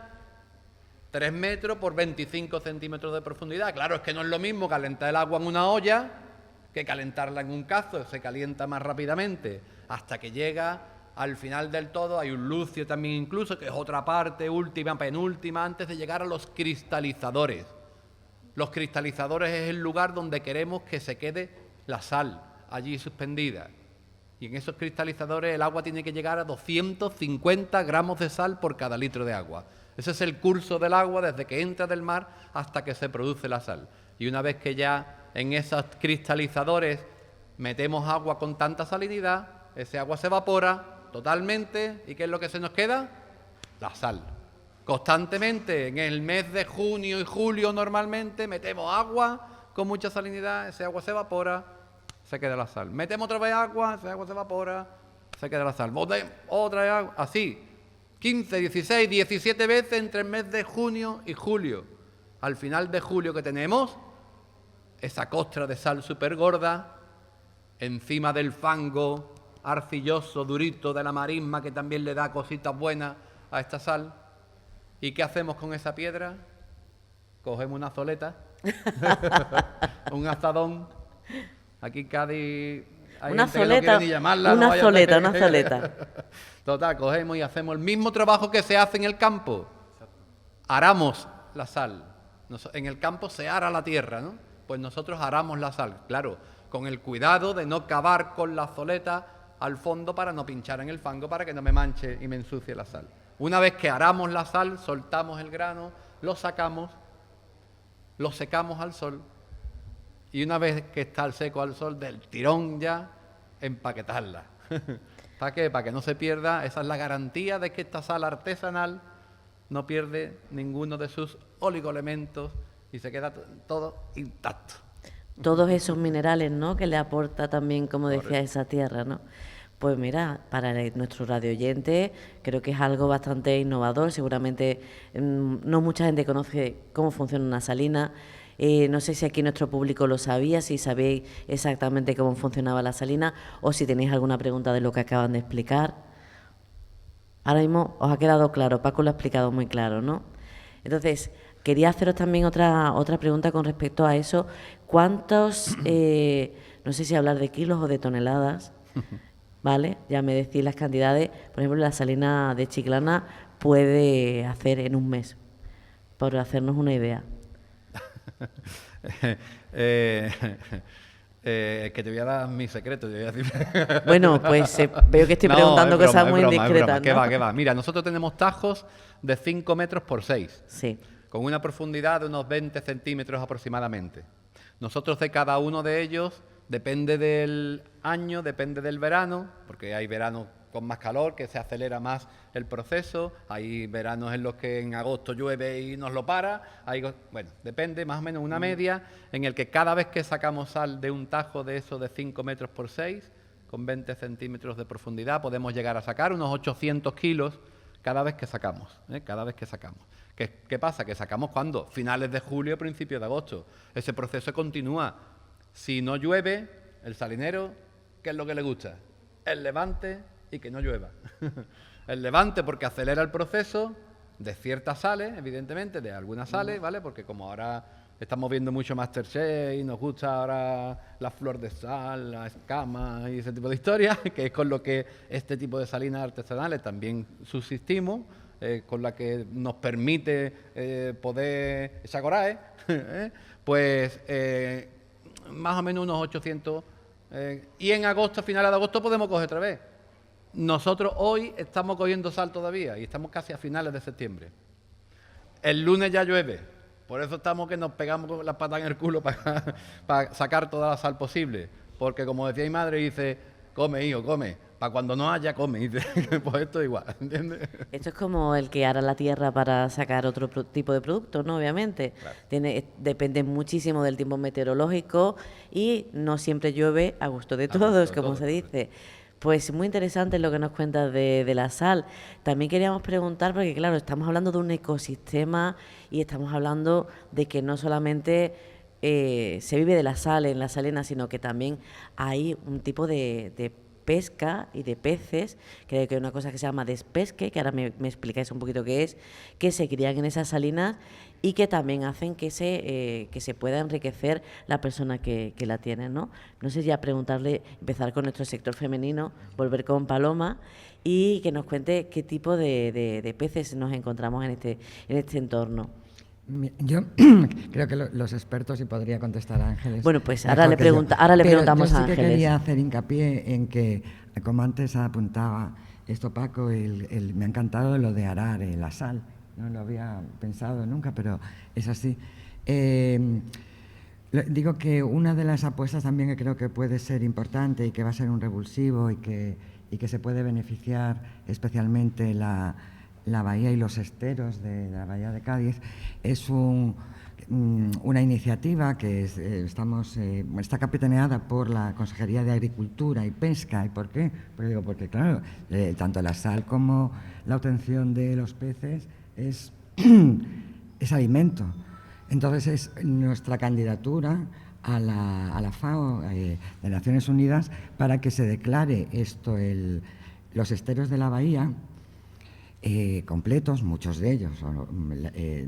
3 metros por 25 centímetros de profundidad. Claro, es que no es lo mismo calentar el agua en una olla que calentarla en un cazo, se calienta más rápidamente, hasta que llega al final del todo. Hay un lucio también incluso, que es otra parte, última, penúltima, antes de llegar a los cristalizadores. Los cristalizadores es el lugar donde queremos que se quede la sal, allí suspendida. Y en esos cristalizadores el agua tiene que llegar a 250 gramos de sal por cada litro de agua. Ese es el curso del agua desde que entra del mar hasta que se produce la sal. Y una vez que ya en esos cristalizadores metemos agua con tanta salinidad, ese agua se evapora totalmente. ¿Y qué es lo que se nos queda? La sal. Constantemente, en el mes de junio y julio normalmente, metemos agua con mucha salinidad, ese agua se evapora, se queda la sal. Metemos otra vez agua, ese agua se evapora, se queda la sal. Otra vez agua, así, 15, 16, 17 veces entre el mes de junio y julio. Al final de julio, que tenemos esa costra de sal súper gorda, encima del fango arcilloso, durito de la marisma, que también le da cositas buenas a esta sal. ¿Y qué hacemos con esa piedra? Cogemos una zoleta, un azadón. Aquí en Cádiz hay Una gente que no zoleta, quiere ni llamarla. una no vaya a zoleta, ser- una zoleta. Total, cogemos y hacemos el mismo trabajo que se hace en el campo. Aramos la sal. En el campo se ara la tierra, ¿no? Pues nosotros aramos la sal, claro, con el cuidado de no cavar con la zoleta al fondo para no pinchar en el fango, para que no me manche y me ensucie la sal. Una vez que aramos la sal, soltamos el grano, lo sacamos, lo secamos al sol, y una vez que está el seco al sol, del tirón ya, empaquetarla. ¿Para qué? Para que no se pierda. Esa es la garantía de que esta sal artesanal no pierde ninguno de sus oligoelementos y se queda todo intacto. Todos esos minerales, ¿no?, que le aporta también, como decía, esa tierra, ¿no? Pues mira, para nuestro radio oyente creo que es algo bastante innovador. Seguramente no mucha gente conoce cómo funciona una salina. No sé si aquí nuestro público lo sabía, si sabéis exactamente cómo funcionaba la salina o si tenéis alguna pregunta de lo que acaban de explicar. Ahora mismo os ha quedado claro, Paco lo ha explicado muy claro, ¿no? Entonces, quería haceros también otra pregunta con respecto a eso. ¿Cuántos, no sé si hablar de kilos o de toneladas, ¿vale? Ya me decís las cantidades, por ejemplo, la salina de Chiclana puede hacer en un mes, por hacernos una idea? Que te voy a dar mi secreto. Te voy a decir. Bueno, pues veo que estoy preguntando es cosas broma, muy es broma, indiscretas, ¿Qué ¿no? va, qué va? Mira, nosotros tenemos tajos de 5 metros por 6, Sí. con una profundidad de unos 20 centímetros aproximadamente. Nosotros de cada uno de ellos, depende del año, depende del verano, porque hay veranos con más calor, que se acelera más el proceso, hay veranos en los que en agosto llueve y nos lo para, bueno, depende más o menos una media, en el que cada vez que sacamos sal de un tajo de eso de 5 metros por 6, con 20 centímetros de profundidad, podemos llegar a sacar unos 800 kilos cada vez que sacamos, cada vez que sacamos. ¿Qué pasa? Que sacamos ¿cuándo? Finales de julio, principios de agosto. Ese proceso continúa. Si no llueve, el salinero, ¿qué es lo que le gusta? El levante y que no llueva. El levante porque acelera el proceso de ciertas sales, evidentemente, de algunas sales, ¿vale? Porque como ahora estamos viendo mucho MasterChef y nos gusta ahora la flor de sal, la escama y ese tipo de historias, que es con lo que este tipo de salinas artesanales también subsistimos, con la que nos permite poder sacorar, pues más o menos unos 800, y en agosto, a finales de agosto, podemos coger otra vez. Nosotros hoy estamos cogiendo sal todavía y estamos casi a finales de septiembre. El lunes ya llueve, por eso estamos que nos pegamos con las patas en el culo para sacar toda la sal posible, porque como decía mi madre, dice, come hijo, come, para cuando no haya, come. Pues esto es igual, ¿entiendes? Esto es como el que ara la tierra para sacar otro tipo de producto, ¿no? Obviamente. Claro. Depende muchísimo del tiempo meteorológico y no siempre llueve a gusto de A gusto todos, de como todos, se dice. Pues muy interesante lo que nos cuentas de la sal. También queríamos preguntar, porque claro, estamos hablando de un ecosistema y estamos hablando de que no solamente se vive de la sal en la salina, sino que también hay un tipo de pesca y de peces, creo que hay una cosa que se llama despesque, que ahora me explicáis un poquito qué es, que se crían en esas salinas y que también hacen que se pueda enriquecer la persona que la tiene, ¿no? No sé, ya preguntarle, empezar con nuestro sector femenino, volver con Paloma y que nos cuente qué tipo de peces nos encontramos en este entorno. Yo creo que los expertos, y podría contestar a Ángeles. Bueno, pues mejor ahora le que yo. preguntamos Pero a yo sí que Ángeles. quería hacer hincapié en que, como antes apuntaba esto Paco, me ha encantado lo de arar la sal. No lo había pensado nunca, pero es así. Digo que una de las apuestas también que creo que puede ser importante y que va a ser un revulsivo y que se puede beneficiar especialmente la bahía y los esteros de la bahía de Cádiz es una iniciativa que está capitaneada por la Consejería de Agricultura y Pesca. ¿Y por qué? Porque claro, tanto la sal como la obtención de los peces es alimento. Entonces es nuestra candidatura a la FAO de Naciones Unidas para que se declare los esteros de la bahía completos, muchos de ellos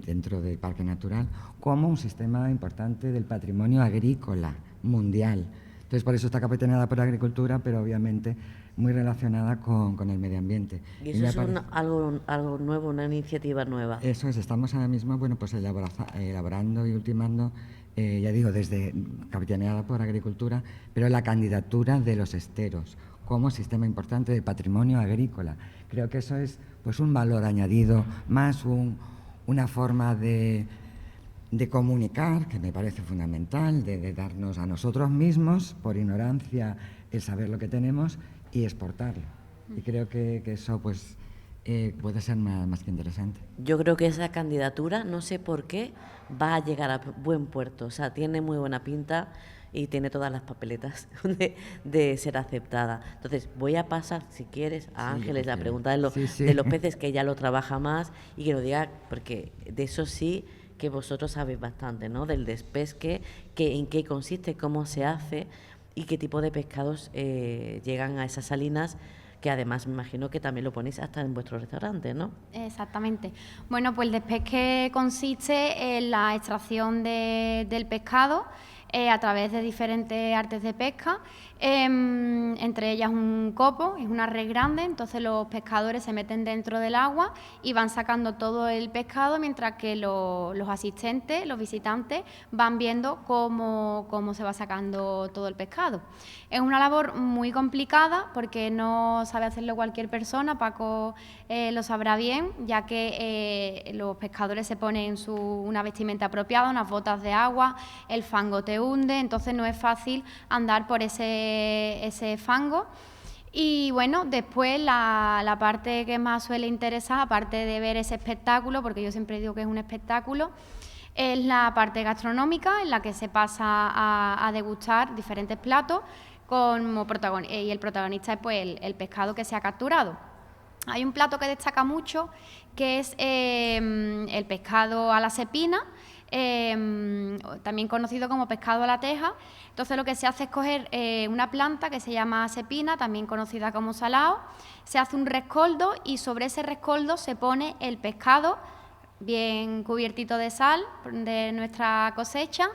dentro del Parque Natural, como un sistema importante del patrimonio agrícola mundial. Entonces, por eso está capitaneada por la agricultura, pero obviamente muy relacionada con el medio ambiente. Y eso es algo nuevo, una iniciativa nueva. Eso es, estamos ahora mismo pues elaborando y ultimando, ya digo, desde capitaneada por agricultura, pero la candidatura de los esteros como sistema importante de patrimonio agrícola. Creo que eso es pues un valor añadido, más una forma de comunicar, que me parece fundamental, de darnos a nosotros mismos, por ignorancia, el saber lo que tenemos y exportarlo. Y creo que eso pues puede ser más que interesante. Yo creo que esa candidatura, no sé por qué, va a llegar a buen puerto. O sea, tiene muy buena pinta y tiene todas las papeletas de ser aceptada. Entonces, voy a pasar, si quieres, a Ángeles la pregunta de los peces, que ella lo trabaja más, y que lo diga, porque de eso sí que vosotros sabéis bastante, ¿no? Del despesque, en qué consiste, cómo se hace y qué tipo de pescados llegan a esas salinas, que además me imagino que también lo ponéis hasta en vuestro restaurante, ¿no? Exactamente. Bueno, pues el despesque consiste en la extracción del pescado a través de diferentes artes de pesca, entre ellas un copo, es una red grande, entonces los pescadores se meten dentro del agua y van sacando todo el pescado, mientras que los asistentes, los visitantes, van viendo cómo se va sacando todo el pescado. Es una labor muy complicada porque no sabe hacerlo cualquier persona, Paco lo sabrá bien, ya que los pescadores se ponen una vestimenta apropiada, unas botas de agua, el fango te hunde, entonces no es fácil andar por ese fango. Y bueno, después la parte que más suele interesar, aparte de ver ese espectáculo, porque yo siempre digo que es un espectáculo, es la parte gastronómica, en la que se pasa a degustar diferentes platos y el protagonista es pues el pescado que se ha capturado. Hay un plato que destaca mucho, que es el pescado a la cepina, también conocido como pescado a la teja. Entonces lo que se hace es coger una planta que se llama cepina, también conocida como salao, se hace un rescoldo y sobre ese rescoldo se pone el pescado bien cubiertito de sal de nuestra cosecha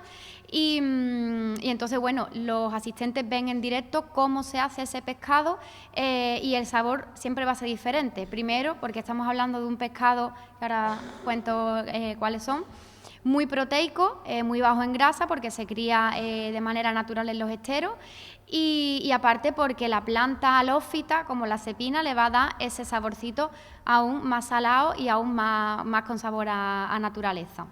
y entonces, bueno, los asistentes ven en directo cómo se hace ese pescado y el sabor siempre va a ser diferente. Primero, porque estamos hablando de un pescado, que ahora cuento cuáles son, muy proteico, muy bajo en grasa, porque se cría de manera natural en los esteros y aparte porque la planta halófita, como la cepina, le va a dar ese saborcito aún más salado y aún más con sabor a naturaleza.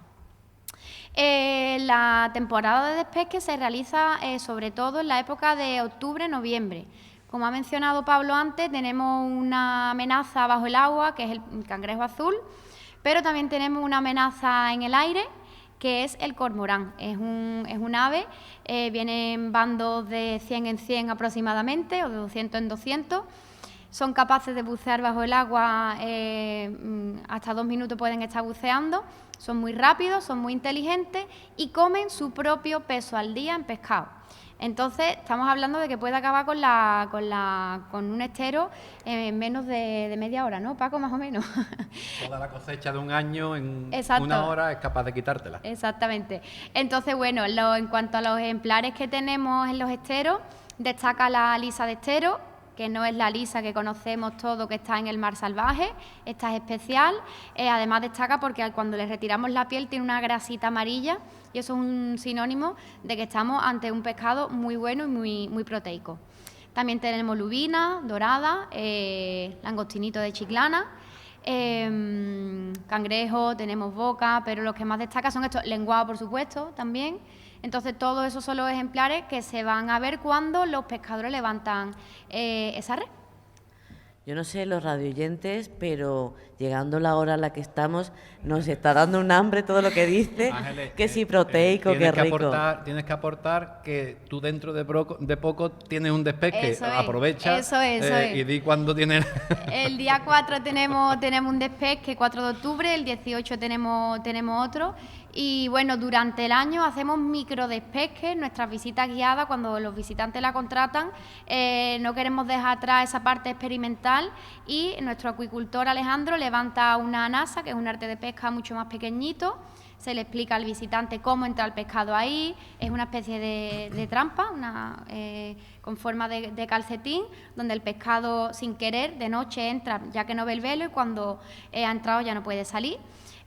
La temporada de despesque se realiza sobre todo en la época de octubre-noviembre, Como ha mencionado Pablo antes, tenemos una amenaza bajo el agua, que es el cangrejo azul, pero también tenemos una amenaza en el aire, que es el cormorán. Es un ave, viene en bandos de 100 en 100 aproximadamente, o de 200 en 200. Son capaces de bucear bajo el agua, hasta 2 minutos pueden estar buceando. Son muy rápidos, son muy inteligentes y comen su propio peso al día en pescado. Entonces, estamos hablando de que puede acabar con un estero en menos de media hora, ¿no, Paco? Más o menos. Toda la cosecha de un año en Exacto. una hora es capaz de quitártela. Exactamente. Entonces, bueno, en cuanto a los ejemplares que tenemos en los esteros, destaca la lisa de estero, que no es la lisa que conocemos todos, que está en el mar salvaje. Esta es especial. Además destaca porque cuando le retiramos la piel tiene una grasita amarilla, y eso es un sinónimo de que estamos ante un pescado muy bueno y muy proteico. También tenemos lubina, dorada, langostinito de Chiclana, cangrejo, tenemos boca, pero los que más destacan son estos, lenguado por supuesto también. Entonces todos esos son los ejemplares que se van a ver cuando los pescadores levantan esa red. Yo no sé los radioyentes, pero llegando la hora a la que estamos, nos está dando un hambre todo lo que dice, Ángeles, que sí proteico, que rico. Tienes que aportar que tú dentro de poco tienes un despesque, Eso es, aprovecha eso es. y di cuándo tienes... El día 4 tenemos un despesque, 4 de octubre, el 18 tenemos otro. Y bueno, durante el año hacemos micro despesques, nuestras visitas guiadas, cuando los visitantes la contratan, no queremos dejar atrás esa parte experimental, y nuestro acuicultor Alejandro levanta una nasa, que es un arte de pesca mucho más pequeñito. Se le explica al visitante cómo entra el pescado ahí, es una especie de trampa, con forma de calcetín, donde el pescado sin querer de noche entra ya que no ve el velo, y cuando ha entrado ya no puede salir.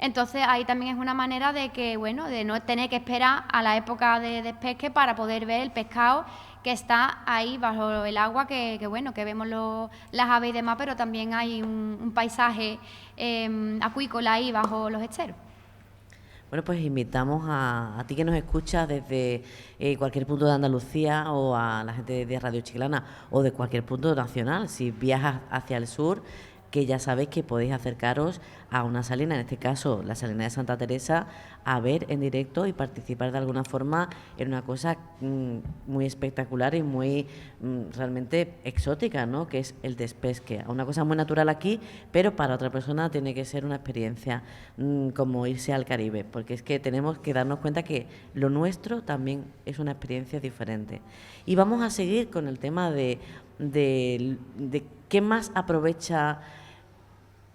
Entonces ahí también es una manera de que, bueno, de no tener que esperar a la época de despesque para poder ver el pescado que está ahí bajo el agua, que bueno, que vemos las aves y demás, pero también hay un paisaje acuícola ahí bajo los esteros. Bueno, pues invitamos a ti que nos escuchas desde cualquier punto de Andalucía, o a la gente de Radio Chiclana, o de cualquier punto nacional. Si viajas hacia el sur, que ya sabéis que podéis acercaros a una salina, en este caso la salina de Santa Teresa, a ver en directo y participar de alguna forma en una cosa muy espectacular y muy realmente exótica, ¿no?, que es el despesque. Una cosa muy natural aquí, pero para otra persona tiene que ser una experiencia como irse al Caribe, porque es que tenemos que darnos cuenta que lo nuestro también es una experiencia diferente. Y vamos a seguir con el tema de qué más aprovecha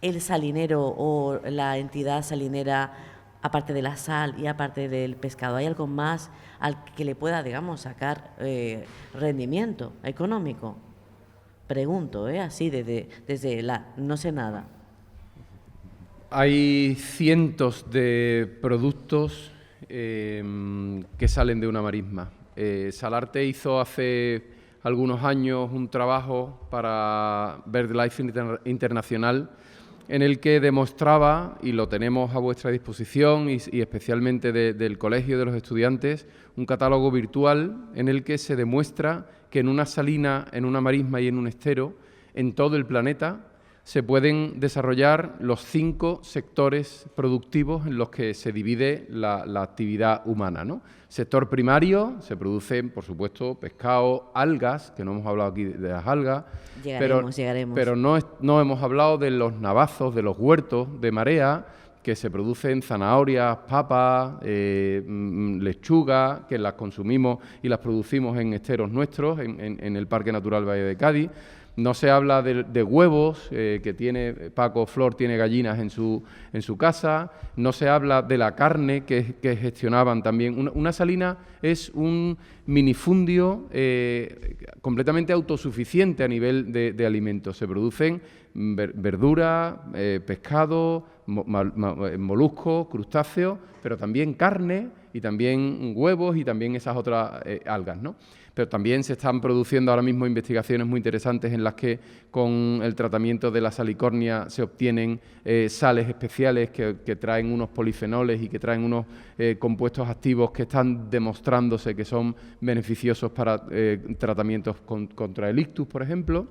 el salinero o la entidad salinera, aparte de la sal y aparte del pescado. ¿Hay algo más al que le pueda, digamos, sacar rendimiento económico? Pregunto, así desde la no sé nada. Hay cientos de productos que salen de una marisma. Salarte hizo hace algunos años un trabajo para BirdLife Internacional, en el que demostraba, y lo tenemos a vuestra disposición, y especialmente del Colegio de los Estudiantes, un catálogo virtual en el que se demuestra que en una salina, en una marisma y en un estero, en todo el planeta, se pueden desarrollar los 5 sectores productivos en los que se divide la actividad humana, ¿no? Sector primario, se producen, por supuesto, pescado, algas, que no hemos hablado aquí de las algas, llegaremos. Pero no hemos hablado de los navazos, de los huertos de marea, que se producen zanahorias, papas, lechuga, que las consumimos y las producimos en esteros nuestros, en el Parque Natural Valle de Cádiz. No se habla de huevos, que tiene Paco Flor, tiene gallinas en su casa. No se habla de la carne que gestionaban también. Una salina es un minifundio completamente autosuficiente a nivel de alimentos. Se producen verdura, pescado, moluscos, crustáceos, pero también carne y también huevos y también esas otras algas, ¿no? Pero también se están produciendo ahora mismo investigaciones muy interesantes en las que con el tratamiento de la salicornia se obtienen sales especiales que traen unos polifenoles y que traen unos compuestos activos que están demostrándose que son beneficiosos para tratamientos contra el ictus, por ejemplo.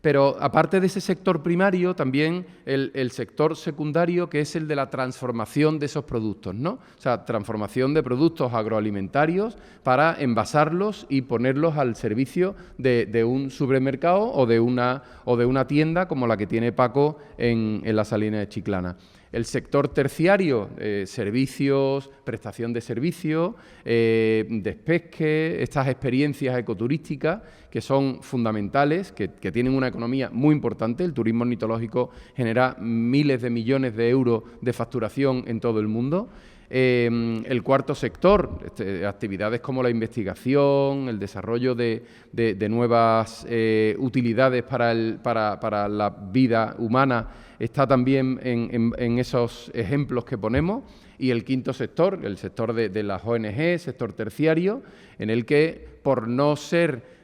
Pero aparte de ese sector primario, también el sector secundario, que es el de la transformación de esos productos, ¿no? O sea, transformación de productos agroalimentarios para envasarlos y ponerlos al servicio de un supermercado o de una tienda como la que tiene Paco en la Salina de Chiclana. El sector terciario, servicios, prestación de servicios, despesque, estas experiencias ecoturísticas que son fundamentales, que tienen una economía muy importante. El turismo ornitológico genera miles de millones de euros de facturación en todo el mundo. El cuarto sector, actividades como la investigación, el desarrollo de nuevas utilidades para la vida humana, está también en esos ejemplos que ponemos. Y el quinto sector, el sector de las ONG, sector terciario, en el que, por no ser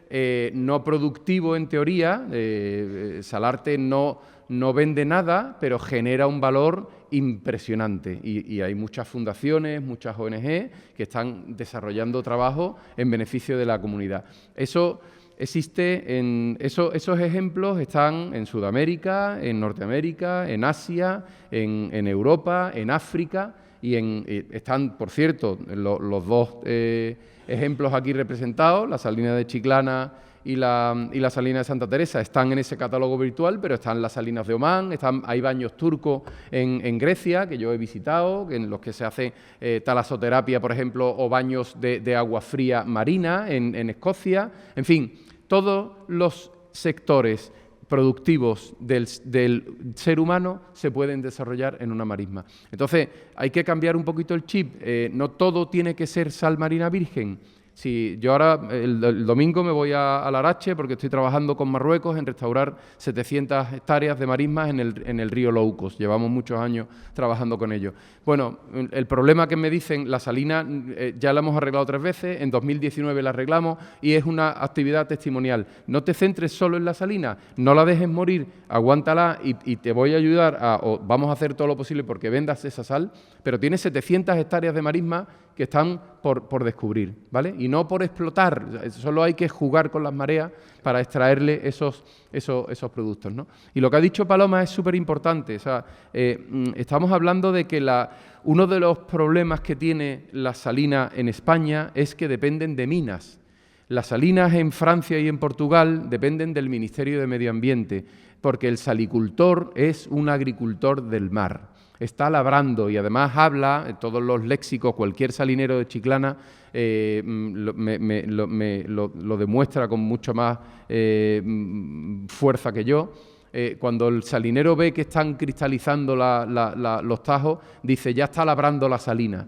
no productivo en teoría, Salarte no vende nada, pero genera un valor impresionante. Y hay muchas fundaciones, muchas ONG que están desarrollando trabajo en beneficio de la comunidad. Eso existe esos ejemplos están en Sudamérica, en Norteamérica, en Asia, en Europa, en África y están, por cierto, los dos ejemplos aquí representados, la Salina de Chiclana y la Salina de Santa Teresa, están en ese catálogo virtual, pero están las salinas de Omán, hay baños turcos en Grecia, que yo he visitado, en los que se hace talasoterapia, por ejemplo, o baños de agua fría marina en Escocia. En fin, todos los sectores productivos del ser humano se pueden desarrollar en una marisma. Entonces, hay que cambiar un poquito el chip. No todo tiene que ser sal marina virgen. Sí, yo ahora el domingo me voy a Larache porque estoy trabajando con Marruecos en restaurar 700 hectáreas de marismas en el río Loucos. Llevamos muchos años trabajando con ello. Bueno, el problema que me dicen, la salina ya la hemos arreglado 3 veces, en 2019 la arreglamos y es una actividad testimonial. No te centres solo en la salina, no la dejes morir, aguántala y te voy a ayudar vamos a hacer todo lo posible porque vendas esa sal, pero tienes 700 hectáreas de marisma que están por descubrir, ¿vale? Y no por explotar, solo hay que jugar con las mareas para extraerle esos productos, ¿no? Y lo que ha dicho Paloma es súper importante, o sea, estamos hablando de que uno de los problemas que tiene la salina en España es que dependen de minas. Las salinas en Francia y en Portugal dependen del Ministerio de Medio Ambiente, porque el salicultor es un agricultor del mar. Está labrando y además habla, en todos los léxicos, cualquier salinero de Chiclana lo demuestra con mucho más fuerza que yo. Cuando el salinero ve que están cristalizando los tajos, dice, ya está labrando la salina.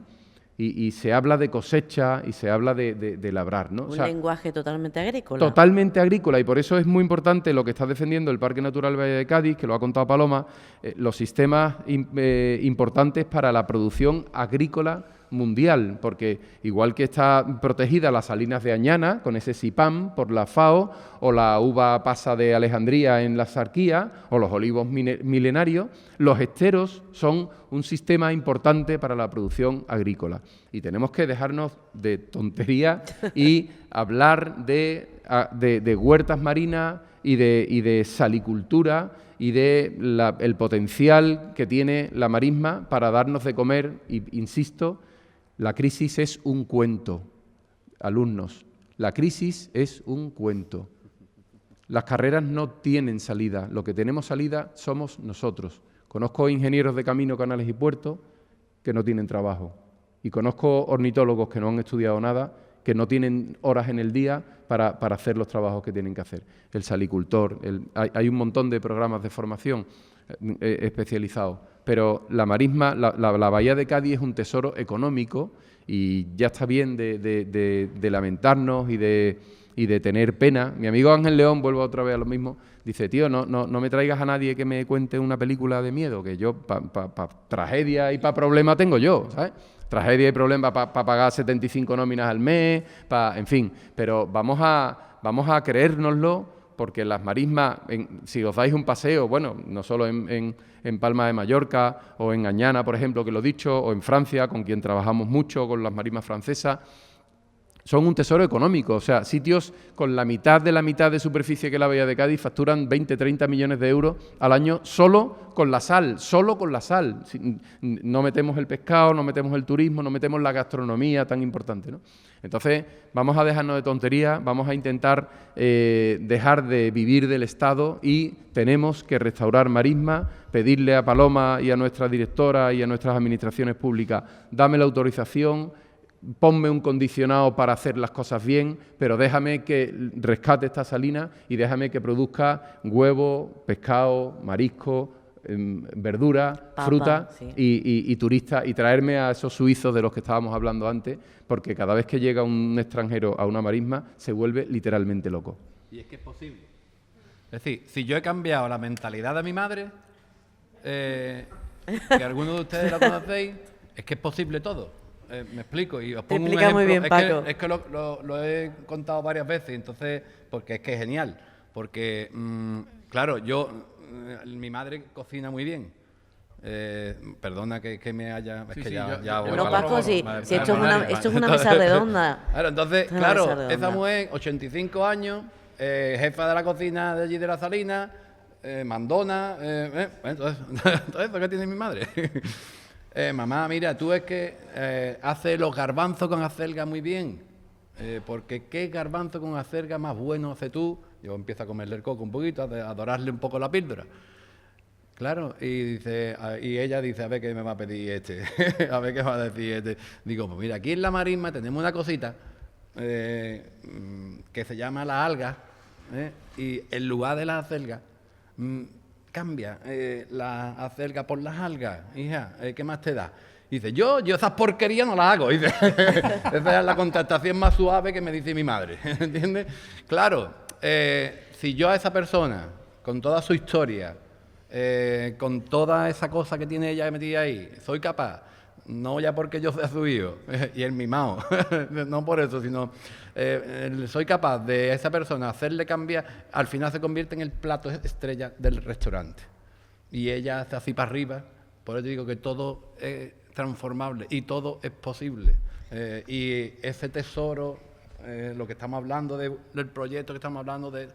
Y se habla de cosecha y se habla de labrar, ¿no? Un lenguaje totalmente agrícola. Totalmente agrícola, y por eso es muy importante lo que está defendiendo el Parque Natural Valle de Cádiz, que lo ha contado Paloma, los sistemas importantes para la producción agrícola mundial, porque igual que está protegida las salinas de Añana, con ese SIPAM por la FAO, o la uva pasa de Alejandría en la Sarquía, o los olivos milenarios, los esteros son un sistema importante para la producción agrícola. Y tenemos que dejarnos de tontería y hablar de huertas marinas y de salicultura y el potencial que tiene la marisma para darnos de comer. Y insisto, la crisis es un cuento, alumnos, la crisis es un cuento. Las carreras no tienen salida, lo que tenemos salida somos nosotros. Conozco ingenieros de camino, canales y puertos que no tienen trabajo y conozco ornitólogos que no han estudiado nada, que no tienen horas en el día para hacer los trabajos que tienen que hacer. El salicultor, hay un montón de programas de formación especializados, pero la marisma, la Bahía de Cádiz es un tesoro económico y ya está bien de lamentarnos y de tener pena. Mi amigo Ángel León, vuelvo otra vez a lo mismo, dice, tío, no me traigas a nadie que me cuente una película de miedo, que yo para tragedia y para problema tengo yo, ¿sabes? tragedia y problemas para pagar 75 nóminas al mes, en fin, pero vamos a creérnoslo, porque las marismas, si os dais un paseo, bueno, no solo en Palma de Mallorca o en Añana, por ejemplo, que lo he dicho, o en Francia, con quien trabajamos mucho, con las marismas francesas, son un tesoro económico. O sea, sitios con la mitad de superficie que la Bahía de Cádiz facturan 20, 30 millones de euros al año solo con la sal, No metemos el pescado, no metemos el turismo, no metemos la gastronomía tan importante, ¿no? Entonces, vamos a dejarnos de tonterías, vamos a intentar dejar de vivir del Estado y tenemos que restaurar marismas, pedirle a Paloma y a nuestra directora y a nuestras administraciones públicas, dame la autorización, ponme un condicionado para hacer las cosas bien, pero déjame que rescate esta salina y déjame que produzca huevo, pescado, marisco, verdura, Papa, fruta sí. y turistas, y traerme a esos suizos de los que estábamos hablando antes, porque cada vez que llega un extranjero a una marisma se vuelve literalmente loco. Y es que es posible. Es decir, si yo he cambiado la mentalidad de mi madre, que algunos de ustedes la conocéis, es que es posible todo. Me explico y os pongo un explica ejemplo. muy bien, Paco. Es que lo he contado varias veces, entonces, porque es que es genial. Porque, claro, mi madre cocina muy bien. Perdona que me haya... Es Sí, que sí, ya voy No, para Paco, la- si Vale, esto vale, es vale. una mesa redonda. Claro, entonces, Esto es una mesa claro, redonda. esa mujer, 85 años, jefa de la cocina de allí de la Salina, mandona, entonces, ¿eso qué tiene mi madre? Mamá, mira, tú es que haces los garbanzos con acelga muy bien, porque ¿qué garbanzo con acelga más bueno haces tú? Yo empiezo a comerle el coco un poquito, a dorarle un poco la píldora. Claro, y ella dice, a ver qué me va a pedir a ver qué va a decir este. Digo, pues mira, aquí en la marisma tenemos una cosita que se llama la alga, y en lugar de la acelga, cambia la acelga por las algas, hija, ¿qué más te da? Dice, yo esas porquerías no las hago. Dice, esa es la contestación más suave que me dice mi madre, ¿entiendes? Claro, si yo a esa persona, con toda su historia, con toda esa cosa que tiene ella metida ahí, soy capaz, no ya porque yo sea su hijo y el mimado, no por eso, sino soy capaz de esa persona hacerle cambiar, al final se convierte en el plato estrella del restaurante. Y ella hace así para arriba, por eso digo que todo es transformable y todo es posible. Y ese tesoro, lo que estamos hablando del proyecto que estamos hablando es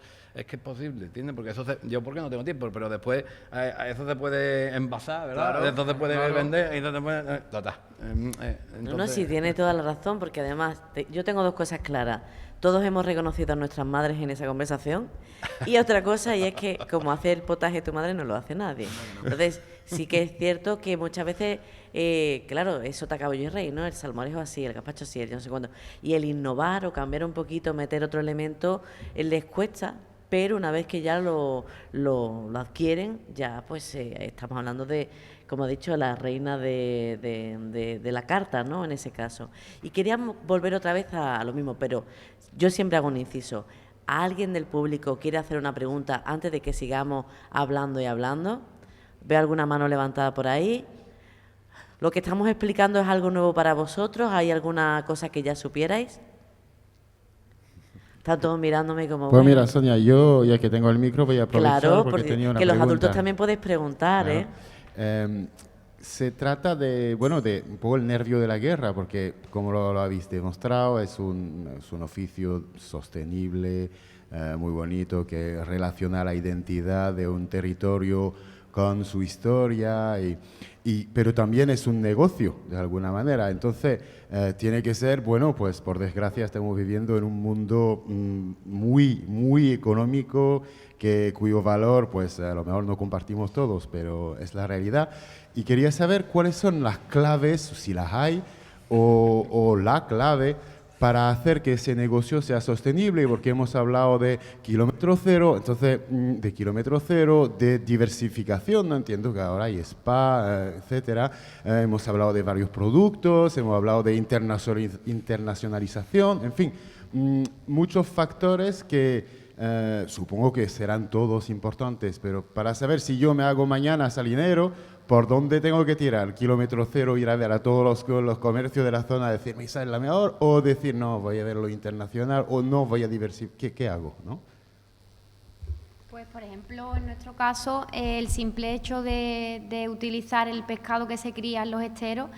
que es posible, ¿entiendes? Porque eso yo porque no tengo tiempo, pero después a eso se puede envasar, ¿verdad? Claro, Eso se puede claro. vender, y entonces puede, total. No, sí, tiene toda la razón, porque además yo tengo dos cosas claras. Todos hemos reconocido a nuestras madres en esa conversación. Y otra cosa, y es que como hace el potaje tu madre no lo hace nadie. Entonces, sí que es cierto que muchas veces, claro, eso te acabo yo y rey, ¿no? El salmorejo así, el gazpacho así, el yo no sé cuándo. Y el innovar o cambiar un poquito, meter otro elemento, les cuesta. Pero una vez que ya lo adquieren, ya pues estamos hablando de, como he dicho, la reina de la carta, ¿no? En ese caso. Y queríamos volver otra vez a lo mismo, pero yo siempre hago un inciso. ¿A alguien del público quiere hacer una pregunta antes de que sigamos hablando y hablando? ¿Veo alguna mano levantada por ahí? ¿Lo que estamos explicando es algo nuevo para vosotros? ¿Hay alguna cosa que ya supierais? Están todos mirándome como... Pues bueno. mira, Sonia, yo ya que tengo el micro voy a aprovechar Claro, porque tenía una que los pregunta. adultos también podéis preguntar, Claro. Se trata de un poco el nervio de la guerra, porque como lo habéis demostrado, es un oficio sostenible, muy bonito, que relaciona la identidad de un territorio con su historia, pero también es un negocio, de alguna manera. Entonces, tiene que ser, bueno, pues por desgracia estamos viviendo en un mundo muy, muy económico, cuyo valor, pues a lo mejor no compartimos todos, pero es la realidad. Y quería saber cuáles son las claves, si las hay, o la clave para hacer que ese negocio sea sostenible, porque hemos hablado de kilómetro cero, entonces de kilómetro cero, de diversificación, no entiendo que ahora hay spa, etcétera. Hemos hablado de varios productos, hemos hablado de internacionalización, en fin, muchos factores que supongo que serán todos importantes, pero para saber si yo me hago mañana salinero, ¿por dónde tengo que tirar? Kilómetro cero, ir a ver a todos los comercios de la zona, decir, esa es la mejor, o decir, no, voy a ver lo internacional, o no, voy a diversificar, ¿qué hago? ¿No? Pues, por ejemplo, en nuestro caso, el simple hecho de utilizar el pescado que se cría en los esteros,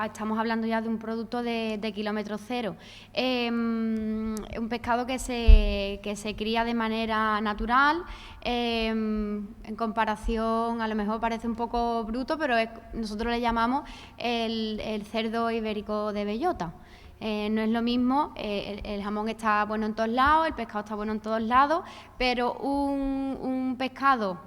estamos hablando ya de un producto de kilómetro cero. Un pescado que se cría de manera natural, en comparación, a lo mejor parece un poco bruto, pero nosotros le llamamos el cerdo ibérico de bellota. No es lo mismo, el jamón está bueno en todos lados, el pescado está bueno en todos lados, pero un pescado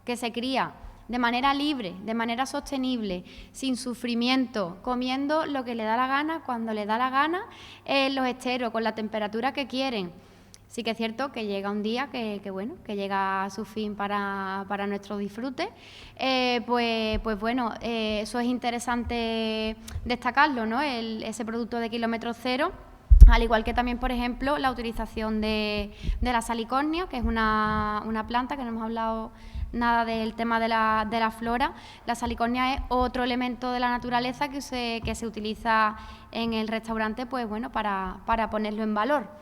que se cría de manera libre, de manera sostenible, sin sufrimiento, comiendo lo que le da la gana, cuando le da la gana, en los esteros, con la temperatura que quieren. Sí que es cierto que llega un día que llega a su fin para nuestro disfrute. Pues bueno, eso es interesante destacarlo, ¿no? Ese producto de kilómetro cero, al igual que también, por ejemplo, la utilización de la salicornia, que es una planta que no hemos hablado nada del tema de la flora. La salicornia es otro elemento de la naturaleza que se utiliza en el restaurante, pues bueno, para ponerlo en valor.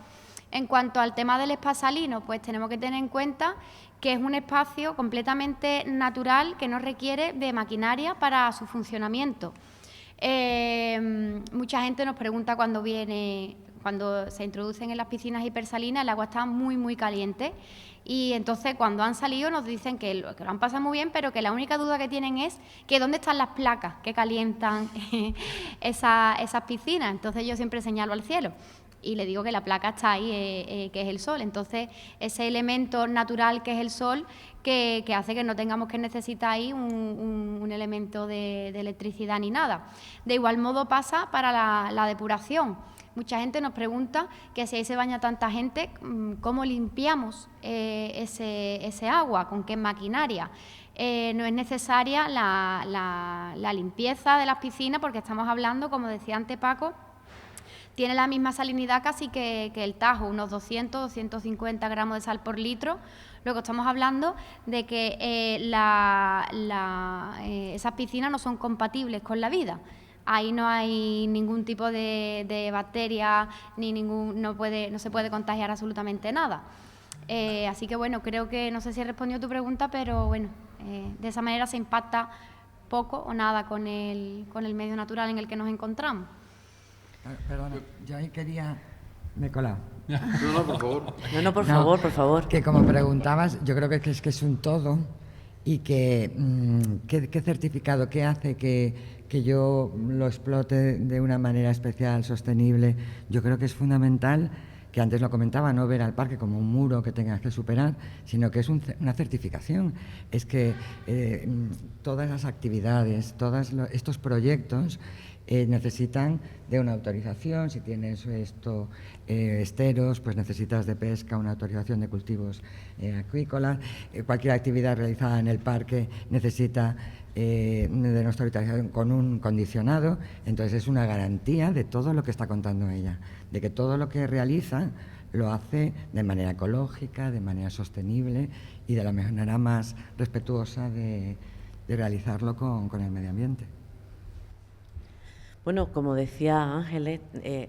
En cuanto al tema del spa salino, pues tenemos que tener en cuenta que es un espacio completamente natural que no requiere de maquinaria para su funcionamiento. Mucha gente nos pregunta cuando se introducen en las piscinas hipersalinas, el agua está muy, muy caliente. Y entonces cuando han salido nos dicen que lo han pasado muy bien, pero que la única duda que tienen es que dónde están las placas que calientan esas piscinas. Entonces yo siempre señalo al cielo y le digo que la placa está ahí, que es el sol. Entonces ese elemento natural que es el sol, que hace que no tengamos que necesitar ahí un elemento de electricidad ni nada. De igual modo pasa para la depuración. Mucha gente nos pregunta que si ahí se baña tanta gente, ¿cómo limpiamos ese agua? ¿Con qué maquinaria? No es necesaria la limpieza de las piscinas, porque estamos hablando, como decía antes Paco, tiene la misma salinidad casi que el Tajo, unos 200, 250 gramos de sal por litro. Luego estamos hablando de que esas piscinas no son compatibles con la vida. Ahí no hay ningún tipo de bacteria, no se puede contagiar absolutamente nada. Así que bueno, creo que no sé si he respondido a tu pregunta, pero bueno, de esa manera se impacta poco o nada con el medio natural en el que nos encontramos. Perdona, yo ahí quería... Me he colado. No, por favor. No, por favor. Que como preguntabas, yo creo que es un todo y ¿qué certificado, qué hace que yo lo explote de una manera especial, sostenible? Yo creo que es fundamental, que antes lo comentaba, no ver al parque como un muro que tengas que superar, sino que es una certificación. Es que todas las actividades, todos estos proyectos necesitan de una autorización. Si tienes esteros, pues necesitas de pesca una autorización de cultivos acuícolas. Cualquier actividad realizada en el parque necesita de nuestra autorización con un condicionado. Entonces es una garantía de todo lo que está contando ella, de que todo lo que realiza lo hace de manera ecológica, de manera sostenible y de la manera más respetuosa de realizarlo con el medio ambiente. Bueno, como decía Ángeles,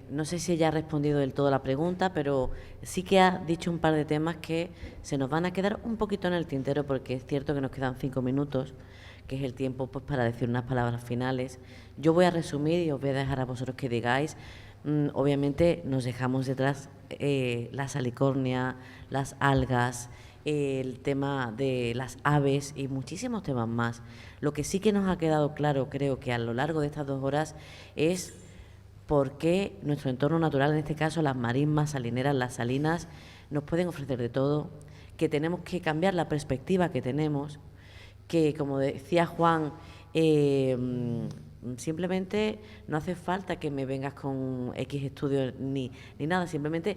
no sé si ella ha respondido del todo la pregunta, pero sí que ha dicho un par de temas que se nos van a quedar un poquito en el tintero, porque es cierto que nos quedan 5 minutos, que es el tiempo pues para decir unas palabras finales. Yo voy a resumir y os voy a dejar a vosotros que digáis. Obviamente nos dejamos detrás la salicornia, las algas, el tema de las aves y muchísimos temas más. Lo que sí que nos ha quedado claro, creo que a lo largo de estas 2 horas, es por qué nuestro entorno natural, en este caso las marismas, salineras, las salinas, nos pueden ofrecer de todo, que tenemos que cambiar la perspectiva que tenemos, que, como decía Juan, simplemente no hace falta que me vengas con X estudios ni nada, simplemente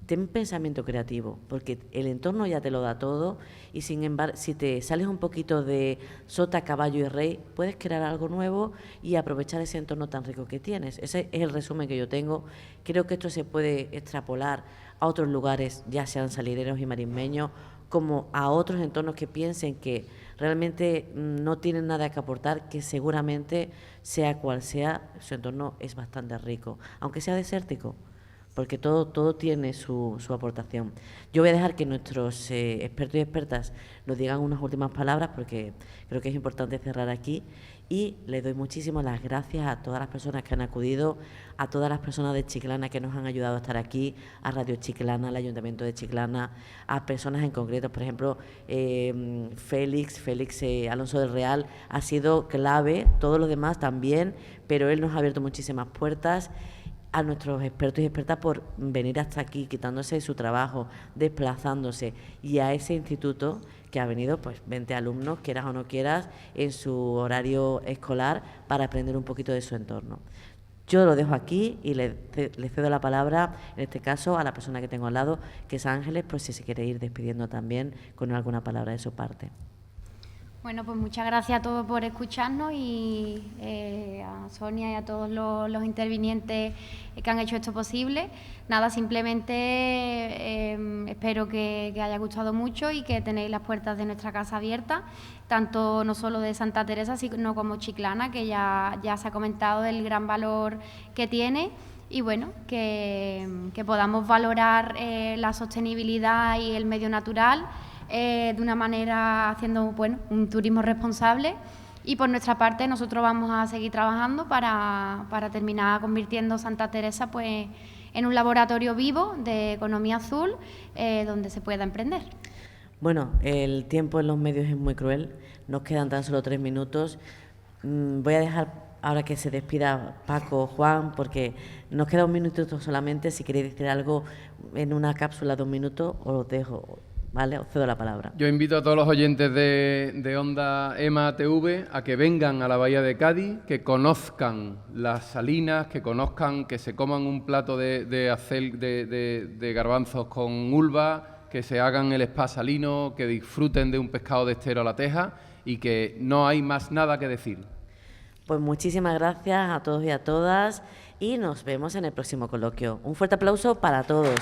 ten pensamiento creativo, porque el entorno ya te lo da todo y sin embargo, si te sales un poquito de sota, caballo y rey, puedes crear algo nuevo y aprovechar ese entorno tan rico que tienes. Ese es el resumen que yo tengo. Creo que esto se puede extrapolar a otros lugares, ya sean salineros y marismeños, como a otros entornos que piensen que realmente no tienen nada que aportar, que seguramente, sea cual sea, su entorno es bastante rico, aunque sea desértico, porque todo tiene su aportación. Yo voy a dejar que nuestros expertos y expertas nos digan unas últimas palabras, porque creo que es importante cerrar aquí, y les doy muchísimas las gracias a todas las personas que han acudido, a todas las personas de Chiclana que nos han ayudado a estar aquí, a Radio Chiclana, al Ayuntamiento de Chiclana, a personas en concreto, por ejemplo, Félix Alonso del Real ha sido clave, todos los demás también, pero él nos ha abierto muchísimas puertas. A nuestros expertos y expertas por venir hasta aquí, quitándose su trabajo, desplazándose, y a ese instituto que ha venido, pues 20 alumnos, quieras o no quieras, en su horario escolar para aprender un poquito de su entorno. Yo lo dejo aquí y le cedo la palabra, en este caso, a la persona que tengo al lado, que es Ángeles, por si se quiere ir despidiendo también con alguna palabra de su parte. Bueno, pues muchas gracias a todos por escucharnos y a Sonia y a todos los intervinientes que han hecho esto posible. Nada, simplemente espero que haya gustado mucho y que tenéis las puertas de nuestra casa abiertas, tanto no solo de Santa Teresa, sino como Chiclana, que ya se ha comentado el gran valor que tiene. Y bueno, que podamos valorar la sostenibilidad y el medio natural de una manera haciendo un turismo responsable, y por nuestra parte nosotros vamos a seguir trabajando para terminar convirtiendo Santa Teresa pues en un laboratorio vivo de economía azul donde se pueda emprender. Bueno, el tiempo en los medios es muy cruel, nos quedan tan solo 3 minutos. Voy a dejar ahora que se despida Paco, Juan, porque nos queda un minutito solamente. Si queréis decir algo en una cápsula de 1 minuto, os dejo. Vale, os cedo la palabra. Yo invito a todos los oyentes de Onda EMA TV a que vengan a la Bahía de Cádiz, que conozcan las salinas, que conozcan, que se coman un plato de garbanzos con ulva, que se hagan el spa salino, que disfruten de un pescado de estero a la teja, y que no hay más nada que decir. Pues muchísimas gracias a todos y a todas, y nos vemos en el próximo coloquio. Un fuerte aplauso para todos.